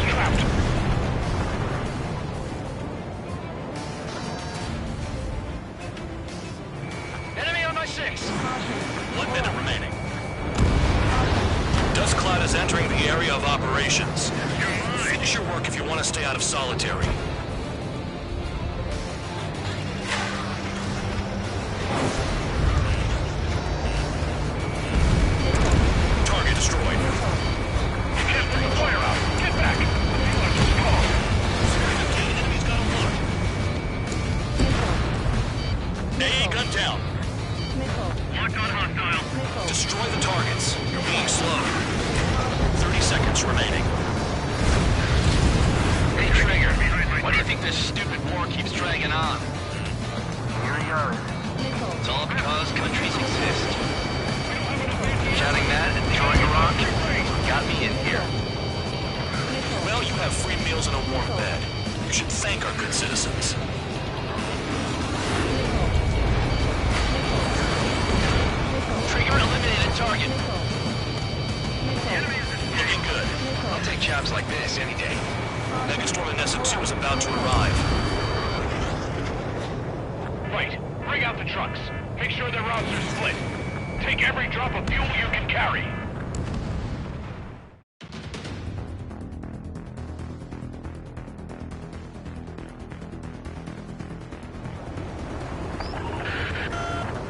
Trapped. Enemy on my 6! 1 minute remaining. Dust cloud is entering the area of operations. Finish your work if you want to stay out of solitary. Target destroyed. You can't bring the fire out! Get back! You are just called. Enemy's got him locked. AA gun down. Missile. Locked on hostile. Missile. Destroy the targets. You're being slowed. 30 seconds remaining. Hey, Trigger, why do you think this stupid war keeps dragging on? Here he goes. Missile. It's all because countries exist. Shouting that and throwing a rock got me in here. Well, you have free meals and a warm bed. You should thank our good citizens. Trigger eliminated target. Looking good. I'll take jobs like this any day. Megastorm in Ac7 is about to arrive. Wait, bring out the trucks. Make sure their routes are split. Take every drop of fuel you can carry.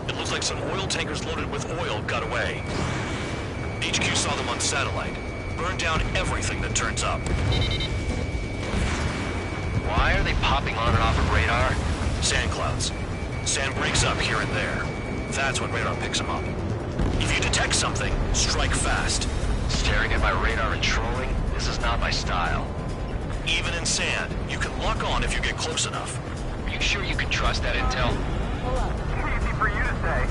It looks like some oil tankers loaded with oil got away. HQ saw them on satellite. Burned down everything that turns up. Why are they popping on and off of radar? Sand clouds. Sand breaks up here and there. That's when radar picks them up. If you detect something, strike fast. Staring at my radar and trolling? This is not my style. Even in sand, you can lock on if you get close enough. Are you sure you can trust that intel? Pull up. Easy for you to say.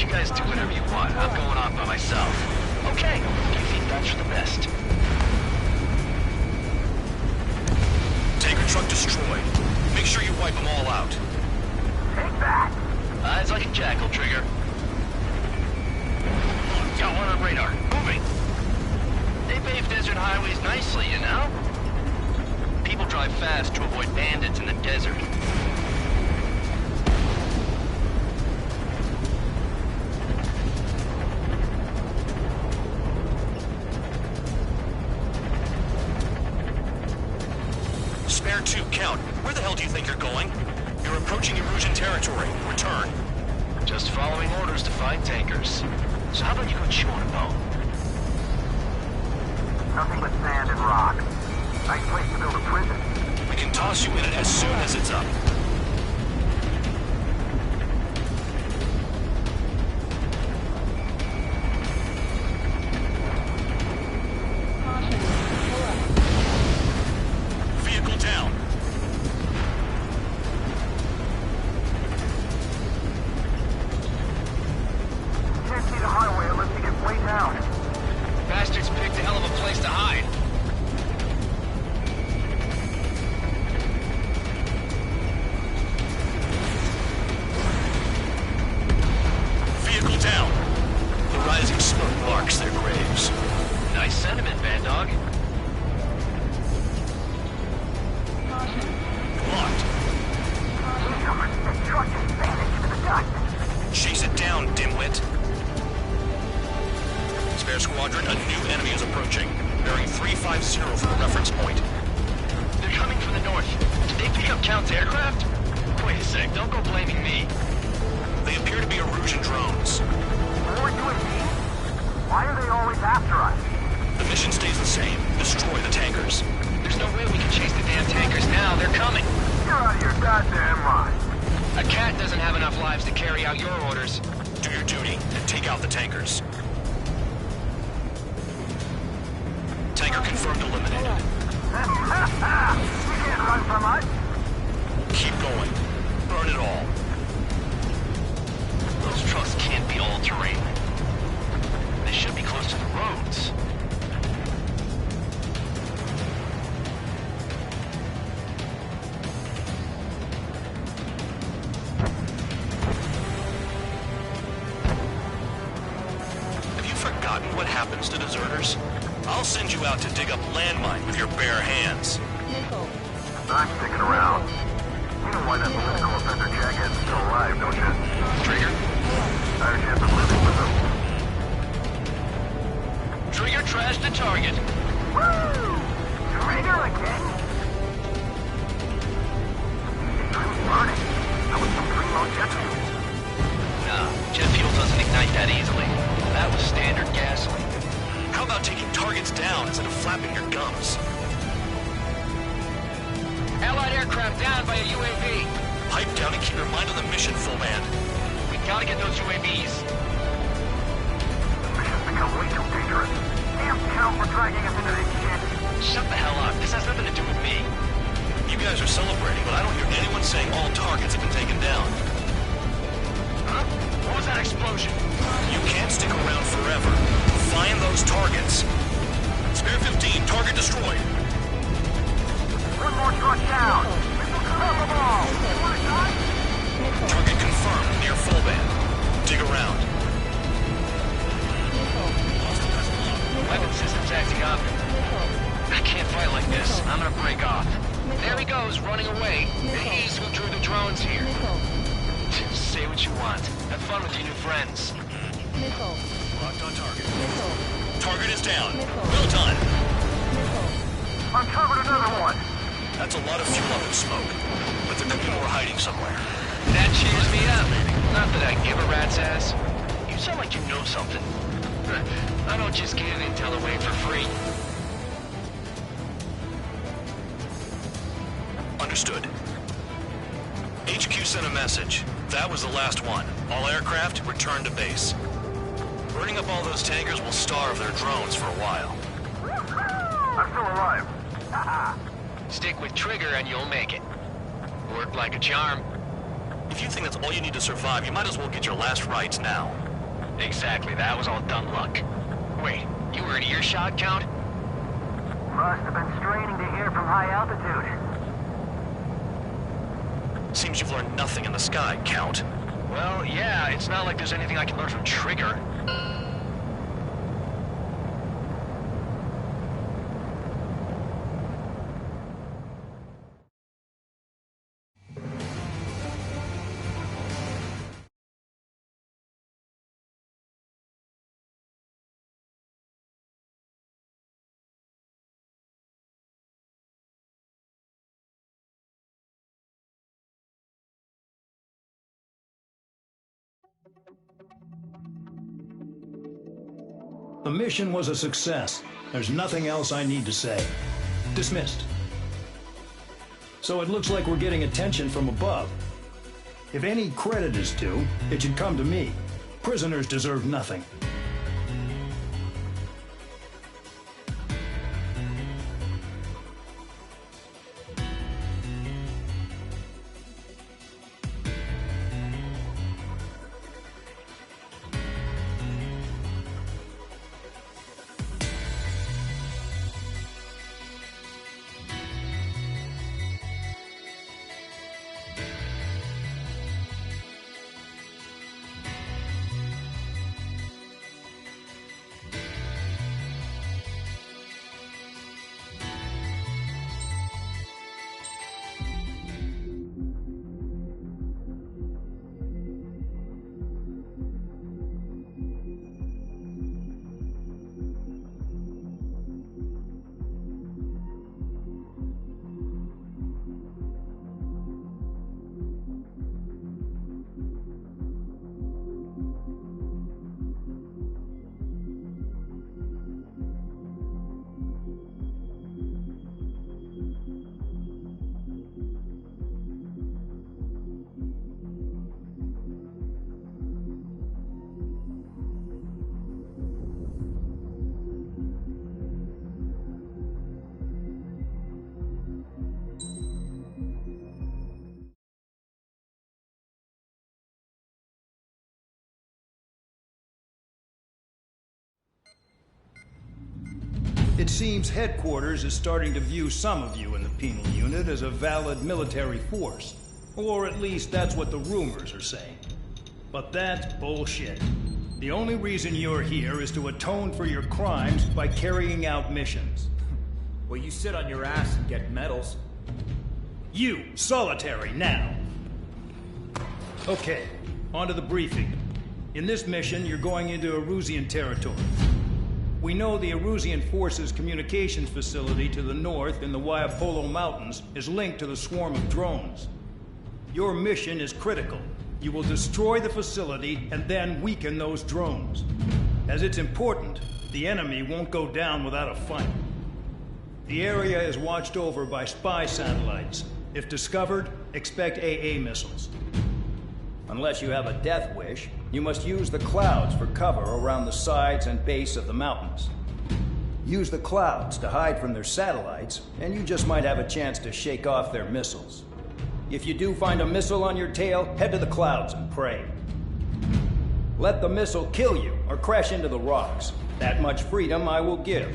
You guys do whatever you want. I'm going off by myself. Okay, do you think that's for the best? Tanker truck destroyed. Make sure you wipe them all out. Take that! Eyes like a jackal, Trigger. Got one on radar. Moving. They pave desert highways nicely, you know? People drive fast to avoid bandits in the desert. Bear 2, Count, where the hell do you think you're going? You're approaching Erusian territory. Return. Just following orders to find tankers. So how about you go chew on a bone? Nothing but sand and rock. Nice place to build a prison. We can toss you in it as soon as it's up. Vehicle down. Can't see the highway unless you get way down. Bastards picked a hell of a place to hide. Vehicle down. The rising smoke marks their graves. Nice sentiment, Bad Dog. Locked. That truck just vanished into the dust. Chase it down, dimwit. Spare Squadron, a new enemy is approaching. Bearing 350 from the reference point. They're coming from the north. Did they pick up Count's aircraft? Wait a sec, don't go blaming me. They appear to be Erusian drones. More UAVs? Why are they always after us? The mission stays the same. Destroy the tankers. There's no way we can chase the damn tankers now. They're coming. You're out of your goddamn mind. A cat doesn't have enough lives to carry out your orders. Do your duty and take out the tankers. Tanker confirmed eliminated. You can't run from us. Keep going. Burn it all. Those trucks can't be all-terrain. They should be close to the roads. Have you forgotten what happens to deserters? I'll send you out to dig up landmine with your bare hands. Nickel. I'm sticking around. You know why that political offender jackass is still alive, don't you? Trigger? Higher chance of living with him. Trigger trashed the target. Woo! Trigger again? Who's burning? That was some primo jet fuel. Nah, jet fuel doesn't ignite that easily. That was standard gasoline. How about taking targets down instead of flapping your gums? Allied aircraft down by a UAV. Pipe down and keep your mind on the mission, full man. We gotta get those UAVs. The mission's become way too dangerous. Damn Count for dragging us into this shit. Shut the hell up. This has nothing to do with me. You guys are celebrating, but I don't hear anyone saying all targets have been taken down. Huh? What was that explosion? You can't stick around forever. Find those targets. Spare 15, target destroyed. One more truck down. Cover them all. You want to die? Nickel. Target confirmed near full band. Dig around. Nickel. Weapon system's acting up. Nickel. I can't fight like this. I'm gonna break off. Nickel. There he goes, running away. Nickel. He's who drew the drones here. Nickel. Say what you want. Have fun with your new friends. Nickel. Locked on target. Nickel. Target is down. Nickel. Well done. Nickel. Uncovered another one. That's a lot of fuel up in smoke. But there could be more hiding somewhere. That cheers me up. Not that I give a rat's ass. You sound like you know something. I don't just give intel away for free. Understood. HQ sent a message. That was the last one. All aircraft, return to base. Burning up all those tankers will starve their drones for a while. I'm still alive. Stick with Trigger and you'll make it. Worked like a charm. If you think that's all you need to survive, you might as well get your last rites now. Exactly, that was all dumb luck. Wait, you were in earshot, Count? Must have been straining to hear from high altitude. Seems you've learned nothing in the sky, Count. Well, yeah, it's not like there's anything I can learn from Trigger. The mission was a success. There's nothing else I need to say. Dismissed. So it looks like we're getting attention from above. If any credit is due, it should come to me. Prisoners deserve nothing. It seems headquarters is starting to view some of you in the penal unit as a valid military force. Or at least that's what the rumors are saying. But that's bullshit. The only reason you're here is to atone for your crimes by carrying out missions. Well, you sit on your ass and get medals. You, solitary, now. Okay, on to the briefing. In this mission, you're going into Erusian territory. We know the Erusian Forces communications facility to the north in the Waiapolo Mountains is linked to the swarm of drones. Your mission is critical. You will destroy the facility and then weaken those drones. As it's important, the enemy won't go down without a fight. The area is watched over by spy satellites. If discovered, expect AA missiles. Unless you have a death wish, you must use the clouds for cover around the sides and base of the mountains. Use the clouds to hide from their satellites, and you just might have a chance to shake off their missiles. If you do find a missile on your tail, head to the clouds and pray. Let the missile kill you or crash into the rocks. That much freedom I will give.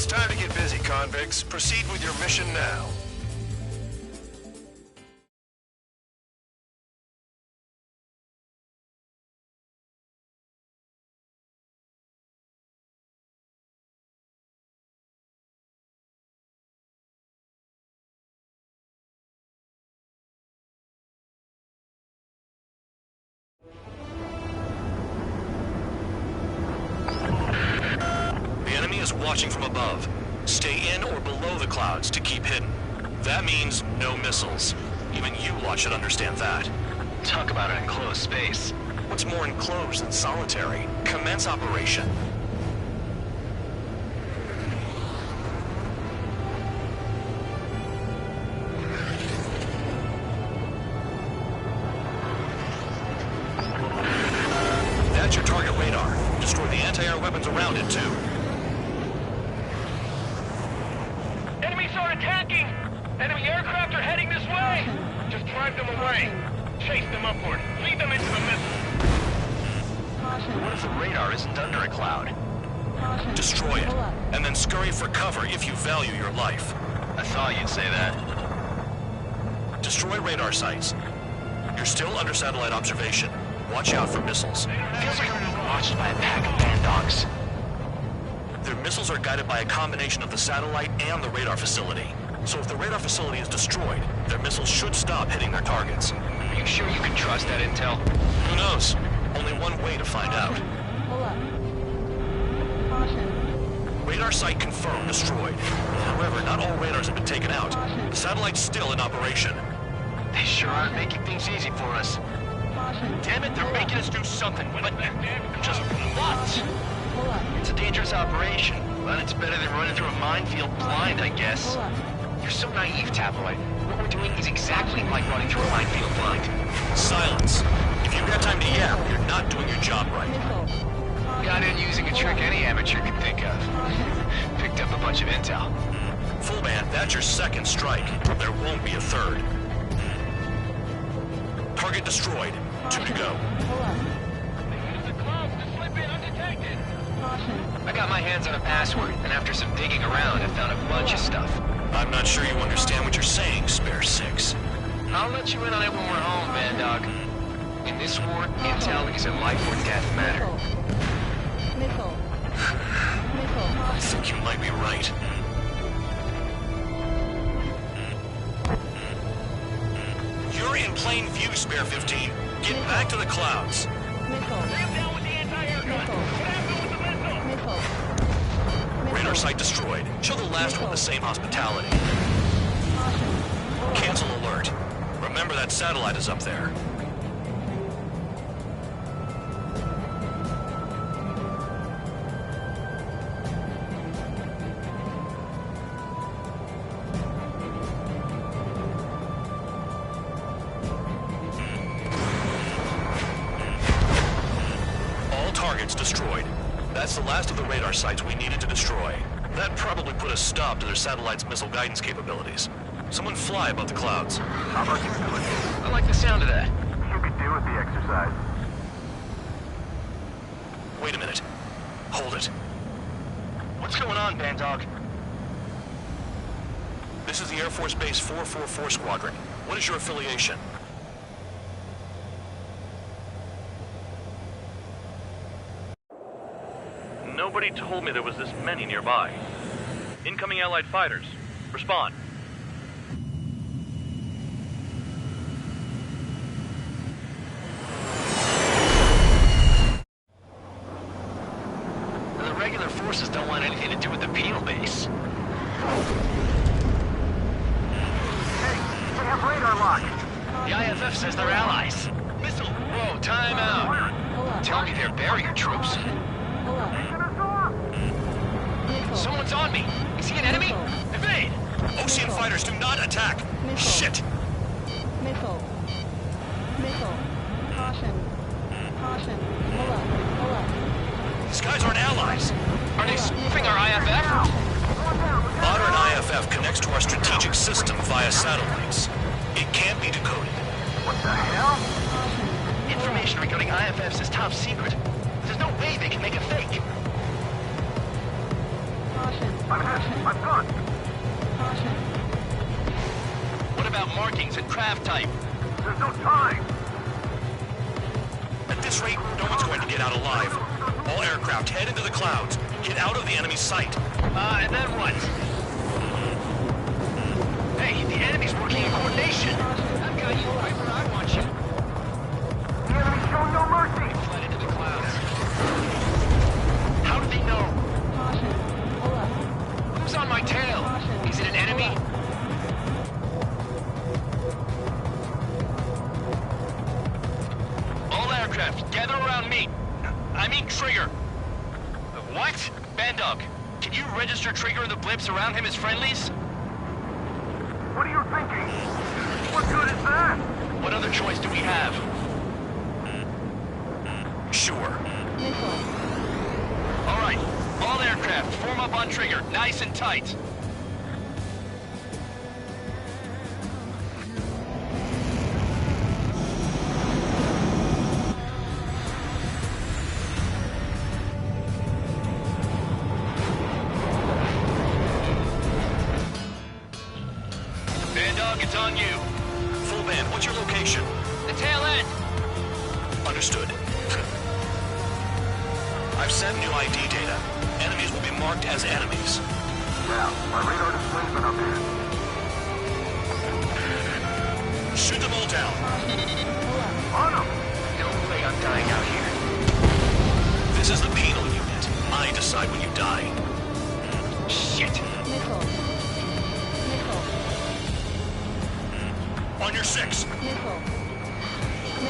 It's time to get busy, convicts. Proceed with your mission now. The enemy is watching from above. Stay in or below the clouds to keep hidden. That means no missiles. Even you lot should understand that. Talk about an enclosed space. What's more enclosed than solitary? Commence operation. That's your target radar. Destroy the anti-air weapons around it, too. Enemies are attacking! Enemy aircraft are heading this way! Just drive them away. Chase them upward. Lead them into the missile. What if the radar isn't under a cloud? Destroy it, and then scurry for cover if you value your life. I thought you'd say that. Destroy radar sites. You're still under satellite observation. Watch out for missiles. Feels like I'm being watched by a pack of band dogs. Their missiles are guided by a combination of the satellite and the radar facility. So if the radar facility is destroyed, their missiles should stop hitting their targets. Are you sure you can trust that intel? Who knows? Only one way to find out. Pull up. Caution. Radar site confirmed destroyed. However, not all radars have been taken out. The satellite's still in operation. They sure aren't making things easy for us. Caution. Damn it, they're making us do something, but just what? Pull up. It's a dangerous operation, but it's better than running through a minefield blind, I guess. Pull up. You're so naive, Tabloid. What we're doing is exactly like running through a minefield blind. Silence. If you've got time to yap, you're not doing your job right. Missile. Got in using a trick any amateur could think of. Picked up a bunch of intel. Full band, that's your second strike. There won't be a third. Target destroyed. 2 to go. Pull up. Use the clouds to slip in undetected. Caution. I got my hands on a password, and after some digging around, I found a bunch of stuff. I'm not sure you understand what you're saying, Spare 6. I'll let you in on it when we're home, Band Dog. In this war, intel is a life or death matter. Missile. Missile. I think you might be right. You're in plain view, Spare 15. Get back to the clouds. Missile. Down with the anti-air gun. Missile. What happened with the missile? Missile. Radar site destroyed. Show the last one the same hospitality. Caution. Cancel alert. Remember that satellite is up there. All targets destroyed. That's the last of the radar sites we needed to destroy. That probably put a stop to their satellite's missile guidance capabilities. Someone fly above the clouds. How about you do it? I like the sound of that. You could do with the exercise. Wait a minute. Hold it. What's going on, Band Dog? This is the Air Force Base 444 Squadron. What is your affiliation? Nobody told me there was this many nearby. Incoming Allied fighters. Respond. The regular forces don't want anything to do with the penal base. Hey, we have radar lock. The IFF says they're allies. Missile! Whoa, time out. Tell me they're barrier troops. Pull up. Missile. Someone's on me. Is he an enemy? Evade! Ocean fighters do not attack! Missile. Shit! Missile. Missile. Caution. Caution. Pull up. Pull up. These guys aren't allies! Are they spoofing our IFF? Modern IFF connects to our strategic system via satellites. It can't be decoded. What the hell? Information regarding IFFs is top secret. There's no way they can make a fake. I'm gone. What about markings and craft type? There's no time. At this rate, no one's going to get out alive. All aircraft, head into the clouds. Get out of the enemy's sight. And then what? Hey, the enemy's working in coordination. I've got you right where I want you. The enemy's showing no mercy. Fly into the clouds. How do they know? Who's on my tail? Is it an enemy? All aircraft, gather around me. I mean Trigger. What? Bandog, can you register Trigger and the blips around him as friendlies? What are you thinking? What good is that? What other choice do we have? Sure. All right, all aircraft, form up on Trigger, nice and tight. Bandog, it's on you. Full band, what's your location? The tail end. Understood. I've sent new ID data. Enemies will be marked as enemies. Yeah, my radar display's been updated. Shoot them all down. On them! No way I'm dying out here. This is the penal unit. I decide when you die. Shit. On your six.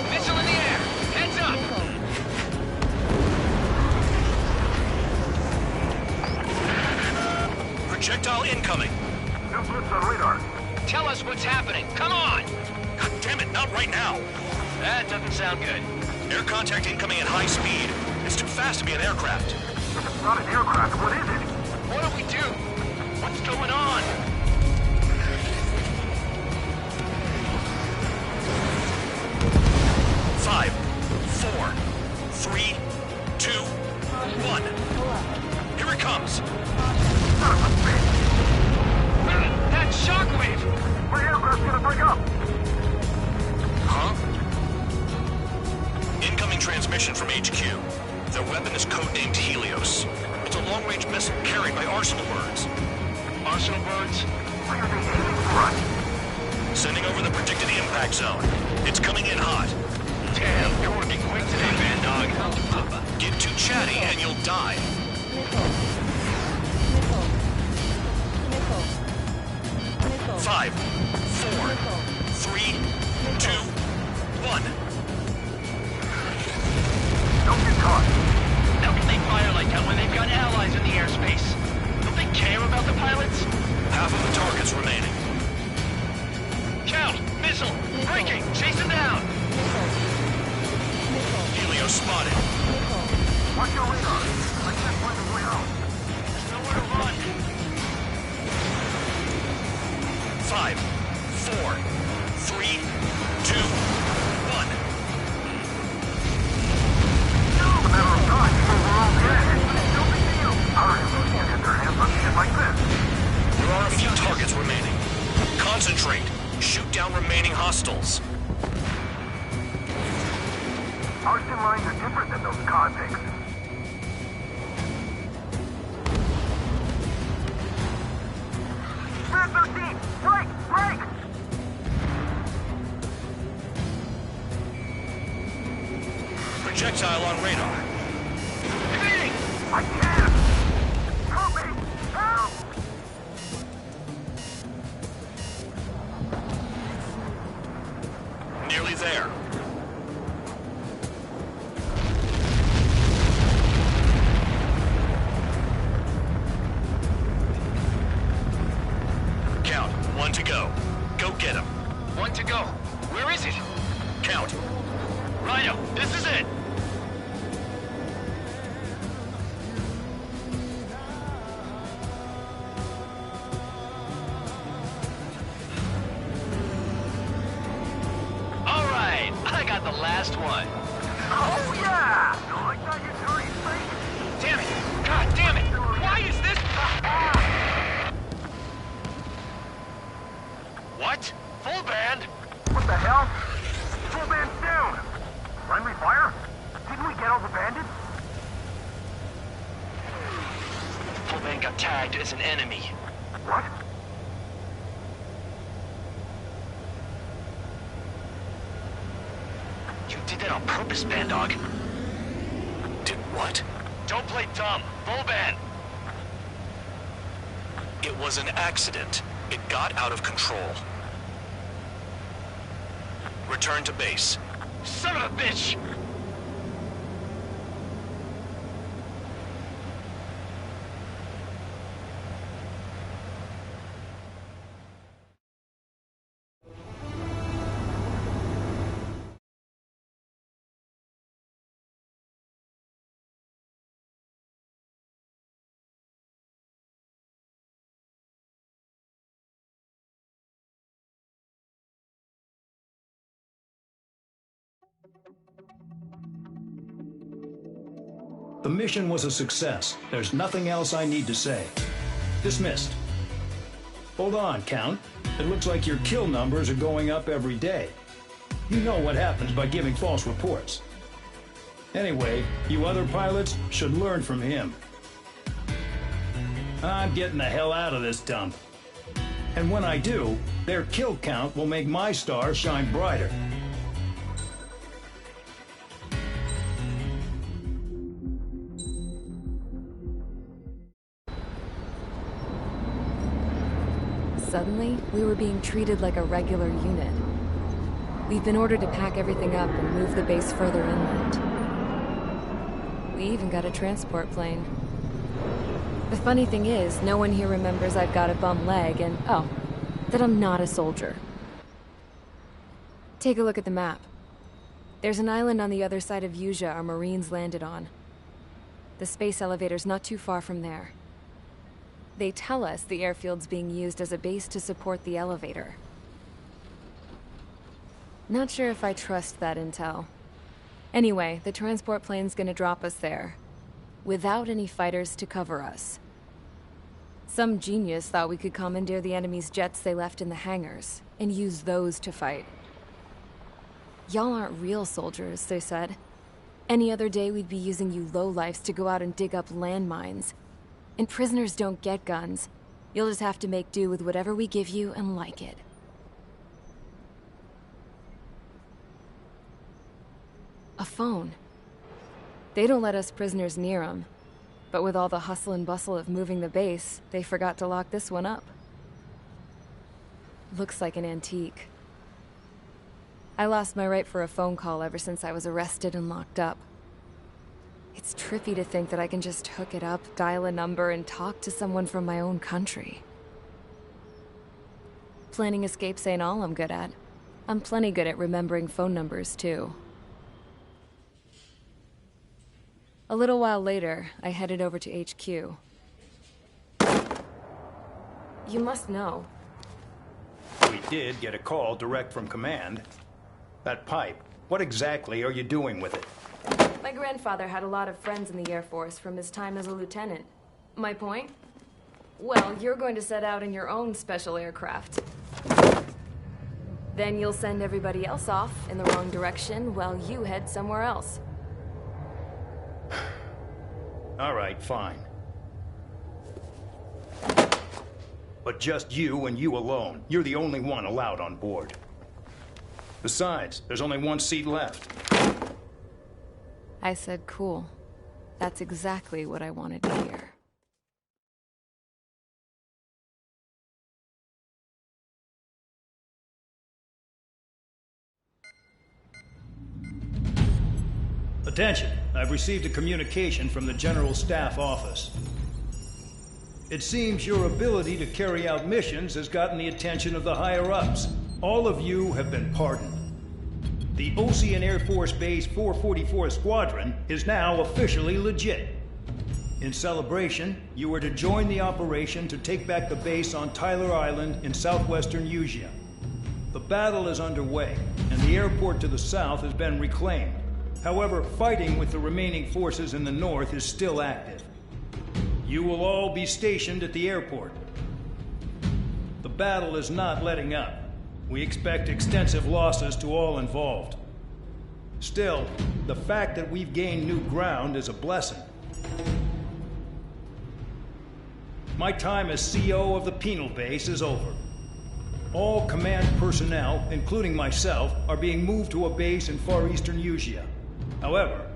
Missile in the air. Heads up. Projectile incoming. New blips on radar. Tell us what's happening. Come on. God damn it, not right now. That doesn't sound good. Air contact incoming at high speed. It's too fast to be an aircraft. If it's not an aircraft, what is it? What do we do? What's going on? Five, four, three, two, one. Here it comes. Son of a bitch! That shockwave! My aircraft's gonna break up! Huh? Incoming transmission from HQ. Their weapon is codenamed Helios. It's a long-range missile carried by arsenal birds. Arsenal birds? Why are they aiming for us? Sending over the predicted impact zone. It's coming in hot. Damn, you're working quick today, Bandog. Get too chatty and you'll die. Five, four, three, two, one. Don't get caught! How can they fire like that when they've got allies in the airspace? Don't they care about the pilots? Half of the targets remaining. Count! Missile! Breaking! Chase him down! Helios spotted. Watch your radar! I can't find a way out! There's nowhere to run! Five, four, three, two, one. It's a matter of time before we're all dead! No big deal! Our enemies can't get their hands on shit like this! There are a few targets remaining. Concentrate. Shoot down remaining hostiles. Our thin lines are different than those convicts. Red 13! Break! Break! Projectile on radar. Evading! I can't! Help me! Help! Nearly there. Count. One to go. Go get him. One to go. Where is it? Count. Rhino, this is it! All right, I got the last one. Oh yeah! You like that, you dirty snake? Damn it! God damn it! Why is this... got tagged as an enemy. What? You did that on purpose, Bandog. Did what? Don't play dumb. Boban! It was an accident. It got out of control. Return to base. Son of a bitch! The mission was a success. There's nothing else I need to say. Dismissed. Hold on, Count. It looks like your kill numbers are going up every day. You know what happens by giving false reports. Anyway, you other pilots should learn from him. I'm getting the hell out of this dump. And when I do, their kill count will make my star shine brighter. Suddenly, we were being treated like a regular unit. We've been ordered to pack everything up and move the base further inland. We even got a transport plane. The funny thing is, no one here remembers I've got a bum leg and, oh, that I'm not a soldier. Take a look at the map. There's an island on the other side of Usea our Marines landed on. The space elevator's not too far from there. They tell us the airfield's being used as a base to support the elevator. Not sure if I trust that intel. Anyway, the transport plane's gonna drop us there, without any fighters to cover us. Some genius thought we could commandeer the enemy's jets they left in the hangars, and use those to fight. Y'all aren't real soldiers, they said. Any other day we'd be using you lowlifes to go out and dig up landmines. And prisoners don't get guns. You'll just have to make do with whatever we give you and like it. A phone. They don't let us prisoners near them. But with all the hustle and bustle of moving the base, they forgot to lock this one up. Looks like an antique. I lost my right for a phone call ever since I was arrested and locked up. It's trippy to think that I can just hook it up, dial a number, and talk to someone from my own country. Planning escapes ain't all I'm good at. I'm plenty good at remembering phone numbers, too. A little while later, I headed over to HQ. You must know. We did get a call direct from command. That pipe, what exactly are you doing with it? My grandfather had a lot of friends in the Air Force from his time as a lieutenant. My point? Well, you're going to set out in your own special aircraft. Then you'll send everybody else off in the wrong direction while you head somewhere else. All right, fine. But just you and you alone. You're the only one allowed on board. Besides, there's only one seat left. I said cool. That's exactly what I wanted to hear. Attention, I've received a communication from the General Staff Office. It seems your ability to carry out missions has gotten the attention of the higher-ups. All of you have been pardoned. The Ocean Air Force Base 444 Squadron is now officially legit. In celebration, you are to join the operation to take back the base on Tyler Island in southwestern Usea. The battle is underway, and the airport to the south has been reclaimed. However, fighting with the remaining forces in the north is still active. You will all be stationed at the airport. The battle is not letting up. We expect extensive losses to all involved. Still, the fact that we've gained new ground is a blessing. My time as CO of the penal base is over. All command personnel, including myself, are being moved to a base in far eastern Usia. However,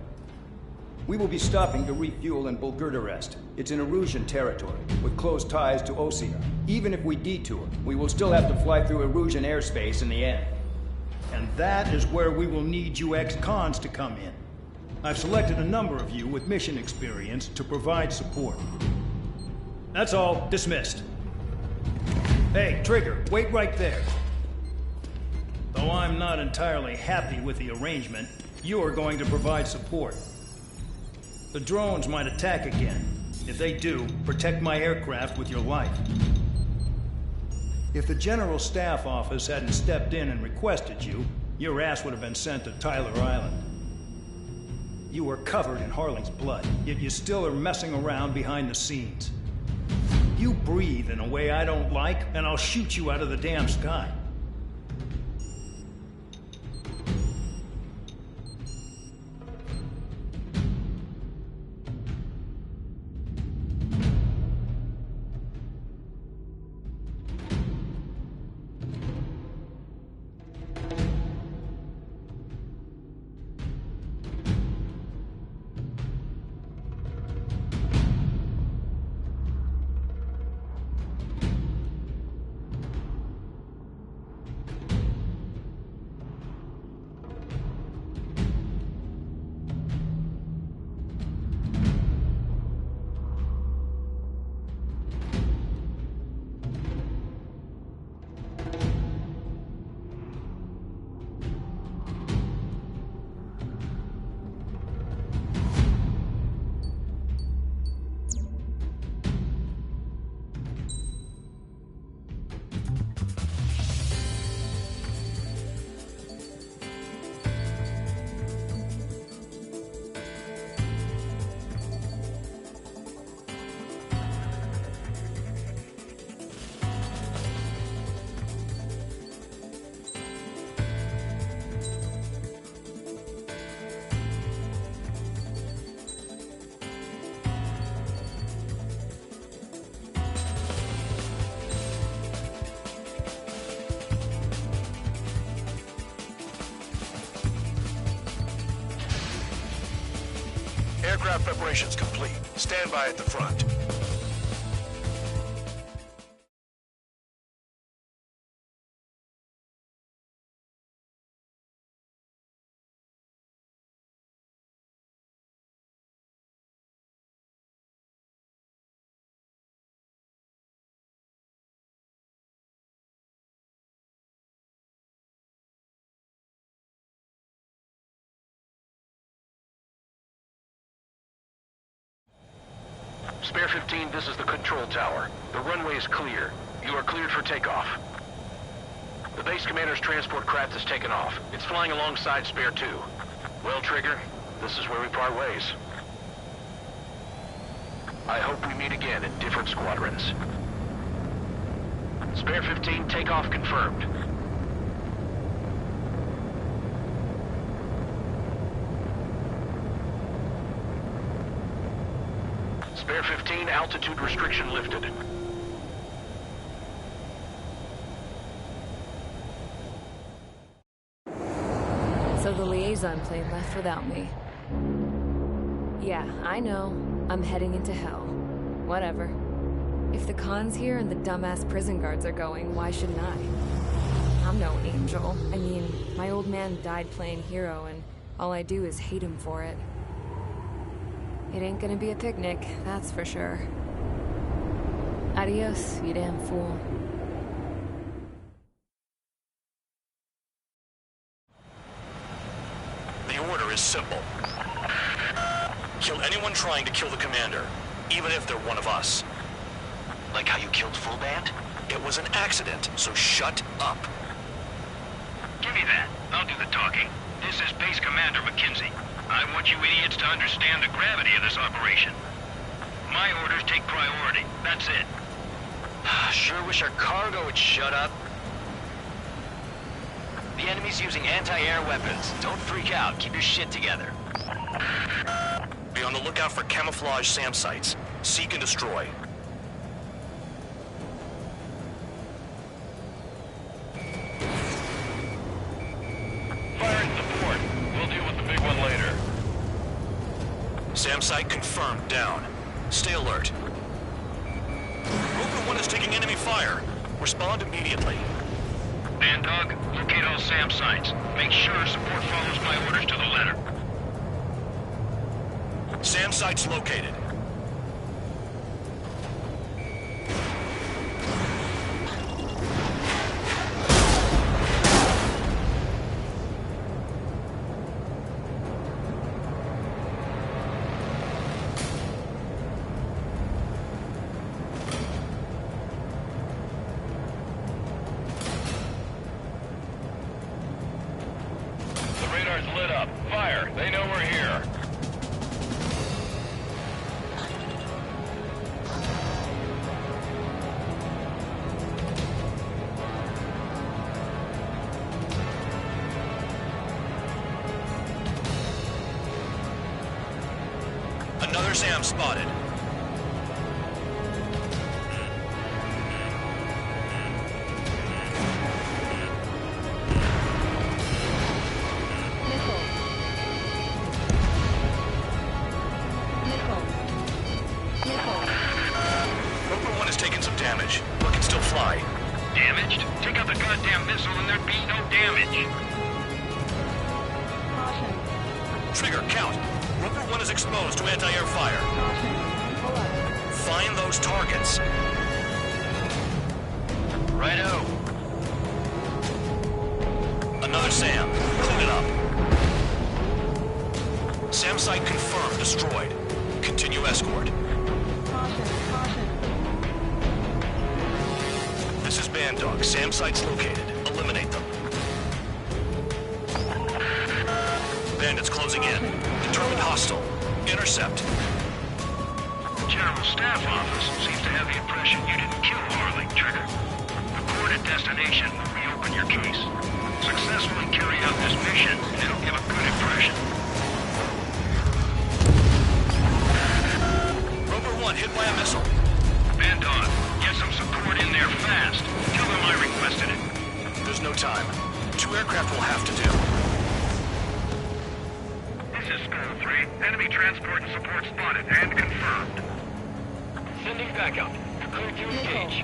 we will be stopping to refuel in Bulgurdarest. It's in Erusian territory, with close ties to Osea. Even if we detour, we will still have to fly through Erusian airspace in the end. And that is where we will need you ex-cons to come in. I've selected a number of you with mission experience to provide support. That's all. Dismissed. Hey, Trigger, wait right there. Though I'm not entirely happy with the arrangement, you are going to provide support. The drones might attack again. If they do, protect my aircraft with your life. If the General Staff Office hadn't stepped in and requested you, your ass would have been sent to Tyler Island. You were covered in Harling's blood, yet you still are messing around behind the scenes. You breathe in a way I don't like, and I'll shoot you out of the damn sky. Aircraft preparations complete. Stand by at the front. Spare 15, this is the control tower. The runway is clear. You are cleared for takeoff. The base commander's transport craft has taken off. It's flying alongside Spare 2. Well, Trigger, this is where we part ways. I hope we meet again in different squadrons. Spare 15, takeoff confirmed. Spare 15, altitude restriction lifted. So the liaison plane left without me. Yeah, I know. I'm heading into hell. Whatever. If the con's here and the dumbass prison guards are going, why shouldn't I? I'm no angel. I mean, my old man died playing hero, and all I do is hate him for it. It ain't gonna be a picnic, that's for sure. Adios, you damn fool. The order is simple. Kill anyone trying to kill the commander, even if they're one of us. Like how you killed Full Band? It was an accident, so shut up. Give me that. I'll do the talking. This is Base Commander McKenzie. I want you idiots to understand the gravity of this operation. My orders take priority. That's it. Sure wish our cargo would shut up. The enemy's using anti-air weapons. Don't freak out. Keep your shit together. Be on the lookout for camouflage SAM sites. Seek and destroy. SAM site confirmed down. Stay alert. Rover 1 is taking enemy fire. Respond immediately. Band Dog, locate all SAM sites. Make sure support follows my orders to the letter. SAM site's located. Lit up. Fire. They know we're here. Another SAM spotted. Rover 1 has taken some damage, but can still fly. Damaged? Take out the goddamn missile and there'd be no damage. Trigger, count. Rover 1 is exposed to anti-air fire. Find those targets. Righto. Another SAM. Clean it up. SAM site confirmed destroyed. Continue escort. This is Band Dog. SAM site's located. Eliminate them. Bandits closing in. Determined hostile. Intercept. General Staff Office seems to have the impression you didn't kill Harley, Trigger. Report at destination will reopen your case. Successfully carry out this mission, and it'll give a good impression. Rover 1 hit by a missile. Band Dog, get some support in there fast. Tell them I requested it. There's no time. 2 aircraft will have to do. This is Skull 3. Enemy transport and support spotted and confirmed. Sending backup. You're clear to engage.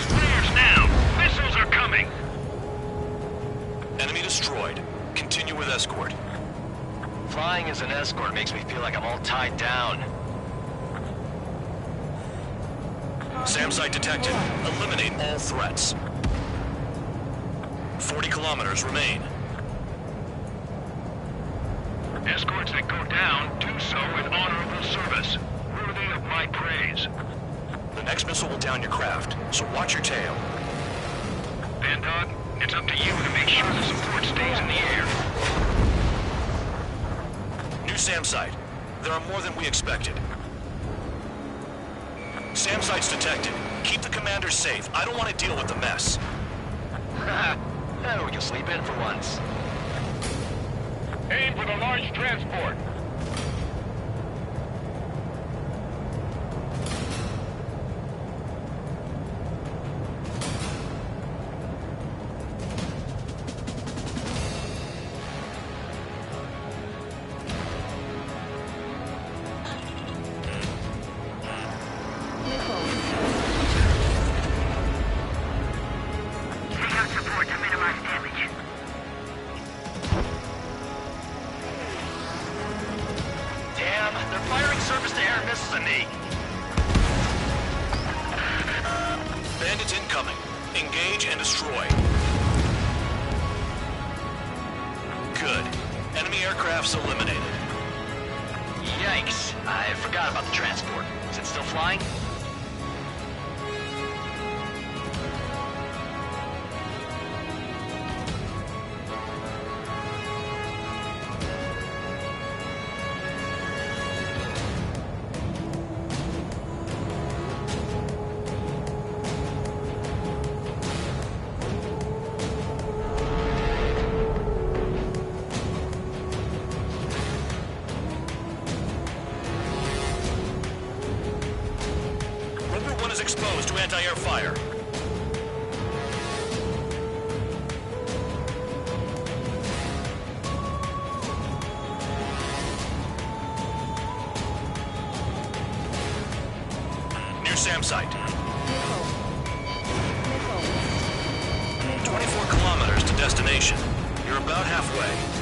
Flares now! Missiles are coming! Enemy destroyed. Continue with escort. Flying as an escort makes me feel like I'm all tied down. SAM site detected. Eliminate all threats. 40 kilometers remain. Escorts that go down do so with honorable service, worthy of my praise. The next missile will down your craft, so watch your tail. Band Dog, it's up to you to make sure the support stays in the air. New SAM site. There are more than we expected. SAM site's detected. Keep the commander safe. I don't want to deal with the mess. We can sleep in for once. Aim for the large transport. Bandits incoming. Engage and destroy. Good. Enemy aircraft's eliminated. Yikes. I forgot about the transport. Is it still flying? Is exposed to anti-air fire. SAM site. Missile. Missile. 24 kilometers to destination. You're about halfway.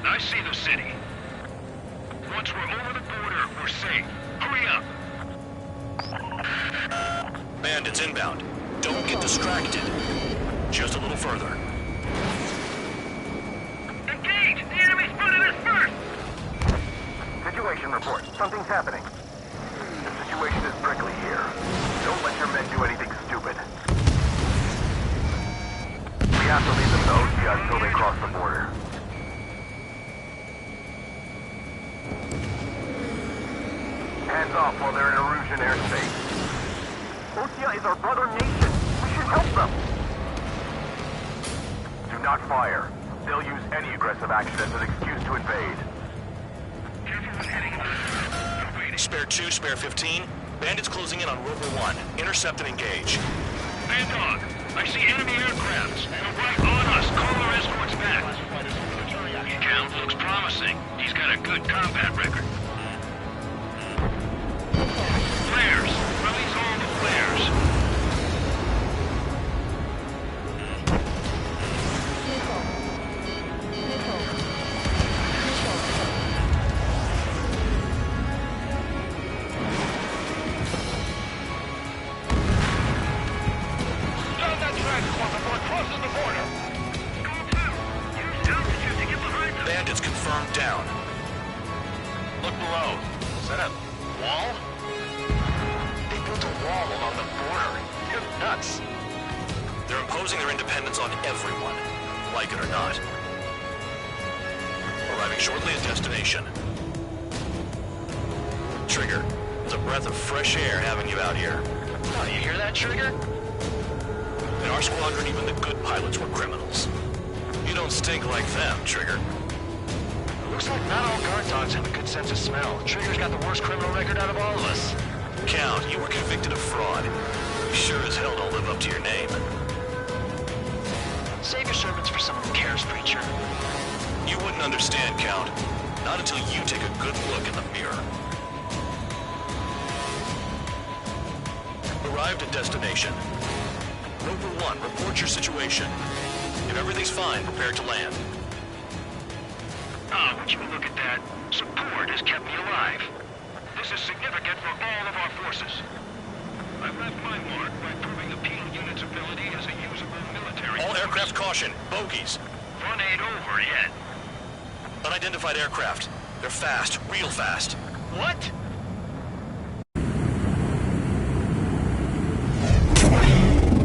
I see the city. Once we're over the border, we're safe. Hurry up! Bandits inbound. Don't get distracted. Just a little further. Engage! The enemy spotted us first! Situation report. Something's happening. The situation is prickly here. Don't let your men do anything stupid. We have to leave them to OCI until they cross the border. Hands off while they're in Erusian airspace. OCI is our brother nation. We should help them. Do not fire. They'll use any aggressive action as an excuse to invade. Spare 2, spare 15. Bandits closing in on Rover 1. Intercept and engage. Bandog, I see enemy aircrafts. They're right on us. Call our escorts back. Count looks promising. He's got a good combat record. Flares! Release all the flares! Missile. Missile. Down that track before it crosses the border! Go through! Use altitude to get behind them! Bandits confirmed down. Look below. Is that a wall? They built a wall along the border. You're nuts. They're imposing their independence on everyone, like it or not. Arriving shortly at destination. Trigger, it's a breath of fresh air having you out here. Oh, you hear that, Trigger? In our squadron, even the good pilots were criminals. You don't stink like them, Trigger. Looks like not all guard dogs have a good sense of smell. Trigger's got the worst criminal record out of all of us. Count, you were convicted of fraud. You sure as hell don't live up to your name. Save your sermons for someone who cares, preacher. You wouldn't understand, Count. Not until you take a good look in the mirror. Arrived at destination. Rover 1, report your situation. If everything's fine, prepare to land. Ah, would you look at that? Support has kept me alive. This is significant for all of our forces. I left my mark by proving the penal unit's ability as a usable military... All aircraft caution, bogies. Run ain't over yet. Unidentified aircraft. They're fast, real fast. What?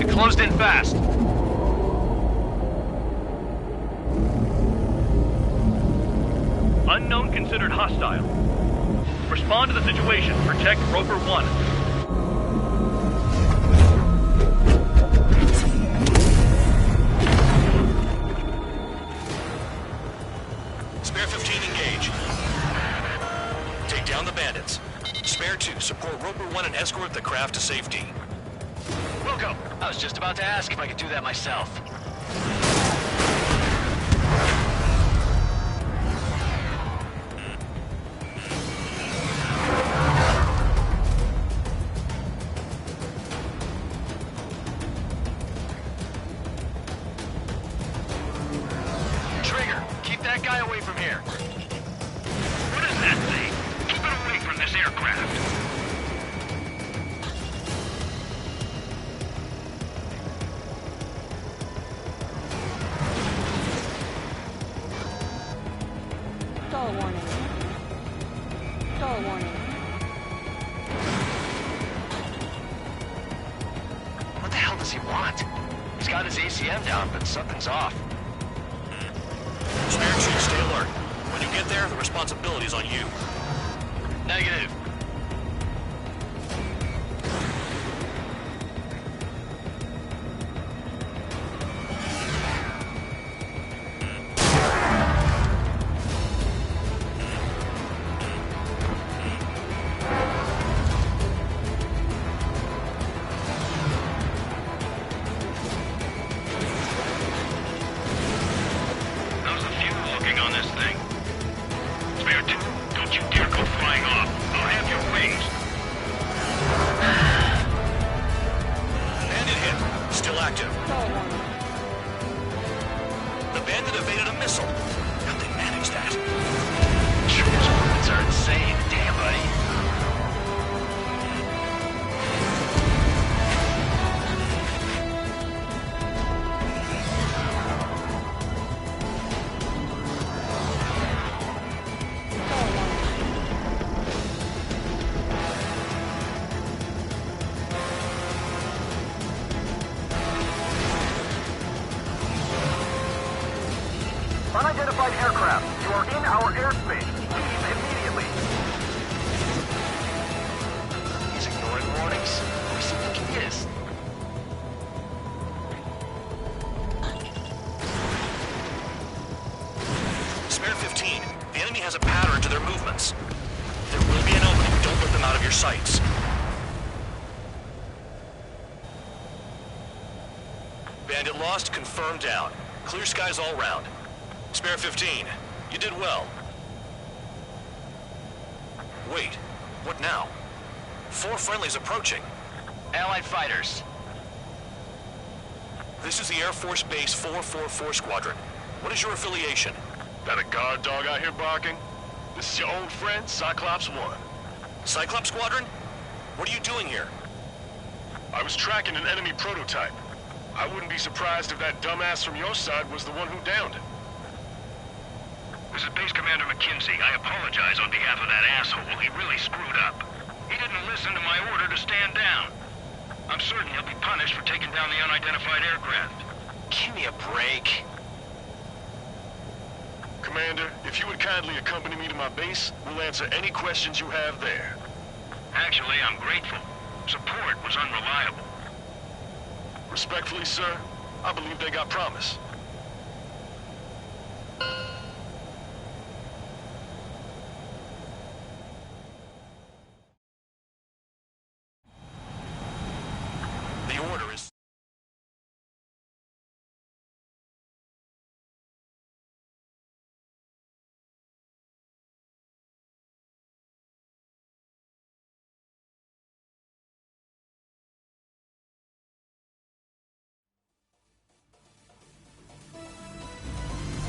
It closed in fast. Unknown considered hostile. Respond to the situation. Protect Rover 1. Spare 15, engage. Take down the bandits. Spare 2, support Rover 1 and escort the craft to safety. Wilco, I was just about to ask if I could do that myself. Trigger, keep that guy away from here. What is that thing? Keep it away from this aircraft. Stall warning. Stall warning. What the hell does he want? He's got his ACM down, but something's off. Spare 2, stay alert. When you get there, the responsibility's on you. Negative. aircraft. You are in our airspace. Leave immediately. He's ignoring warnings. Who does he think he is? Spare 15. The enemy has a pattern to their movements. There will be an opening. Don't let them out of your sights. Bandit lost, confirmed down. Clear skies all round. Spare 15. You did well. Wait, what now? 4 friendlies approaching. Allied fighters. This is the Air Force Base 444 Squadron. What is your affiliation? That a guard dog out here barking? This is your old friend, Cyclops 1. Cyclops Squadron? What are you doing here? I was tracking an enemy prototype. I wouldn't be surprised if that dumbass from your side was the one who downed it. This is Base Commander McKinsey. I apologize on behalf of that asshole. He really screwed up. He didn't listen to my order to stand down. I'm certain he'll be punished for taking down the unidentified aircraft. Give me a break. Commander, if you would kindly accompany me to my base, we'll answer any questions you have there. Actually, I'm grateful. Support was unreliable. Respectfully, sir, I believe they got promise. The order is...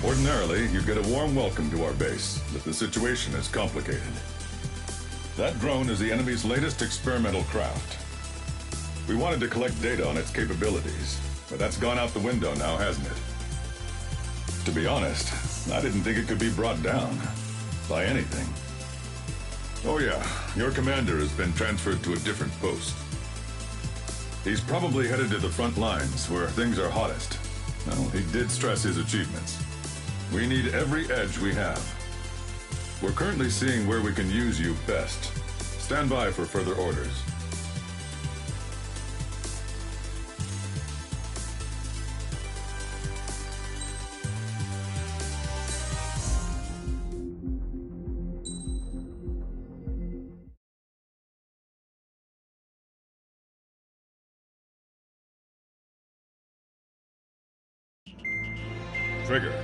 Ordinarily, you'd get a warm welcome to our base, but the situation is complicated. That drone is the enemy's latest experimental craft. We wanted to collect data on its capabilities, but that's gone out the window now, hasn't it? To be honest, I didn't think it could be brought down by anything. Oh yeah, your commander has been transferred to a different post. He's probably headed to the front lines, where things are hottest. Well, he did stress his achievements. We need every edge we have. We're currently seeing where we can use you best. Stand by for further orders. Trigger.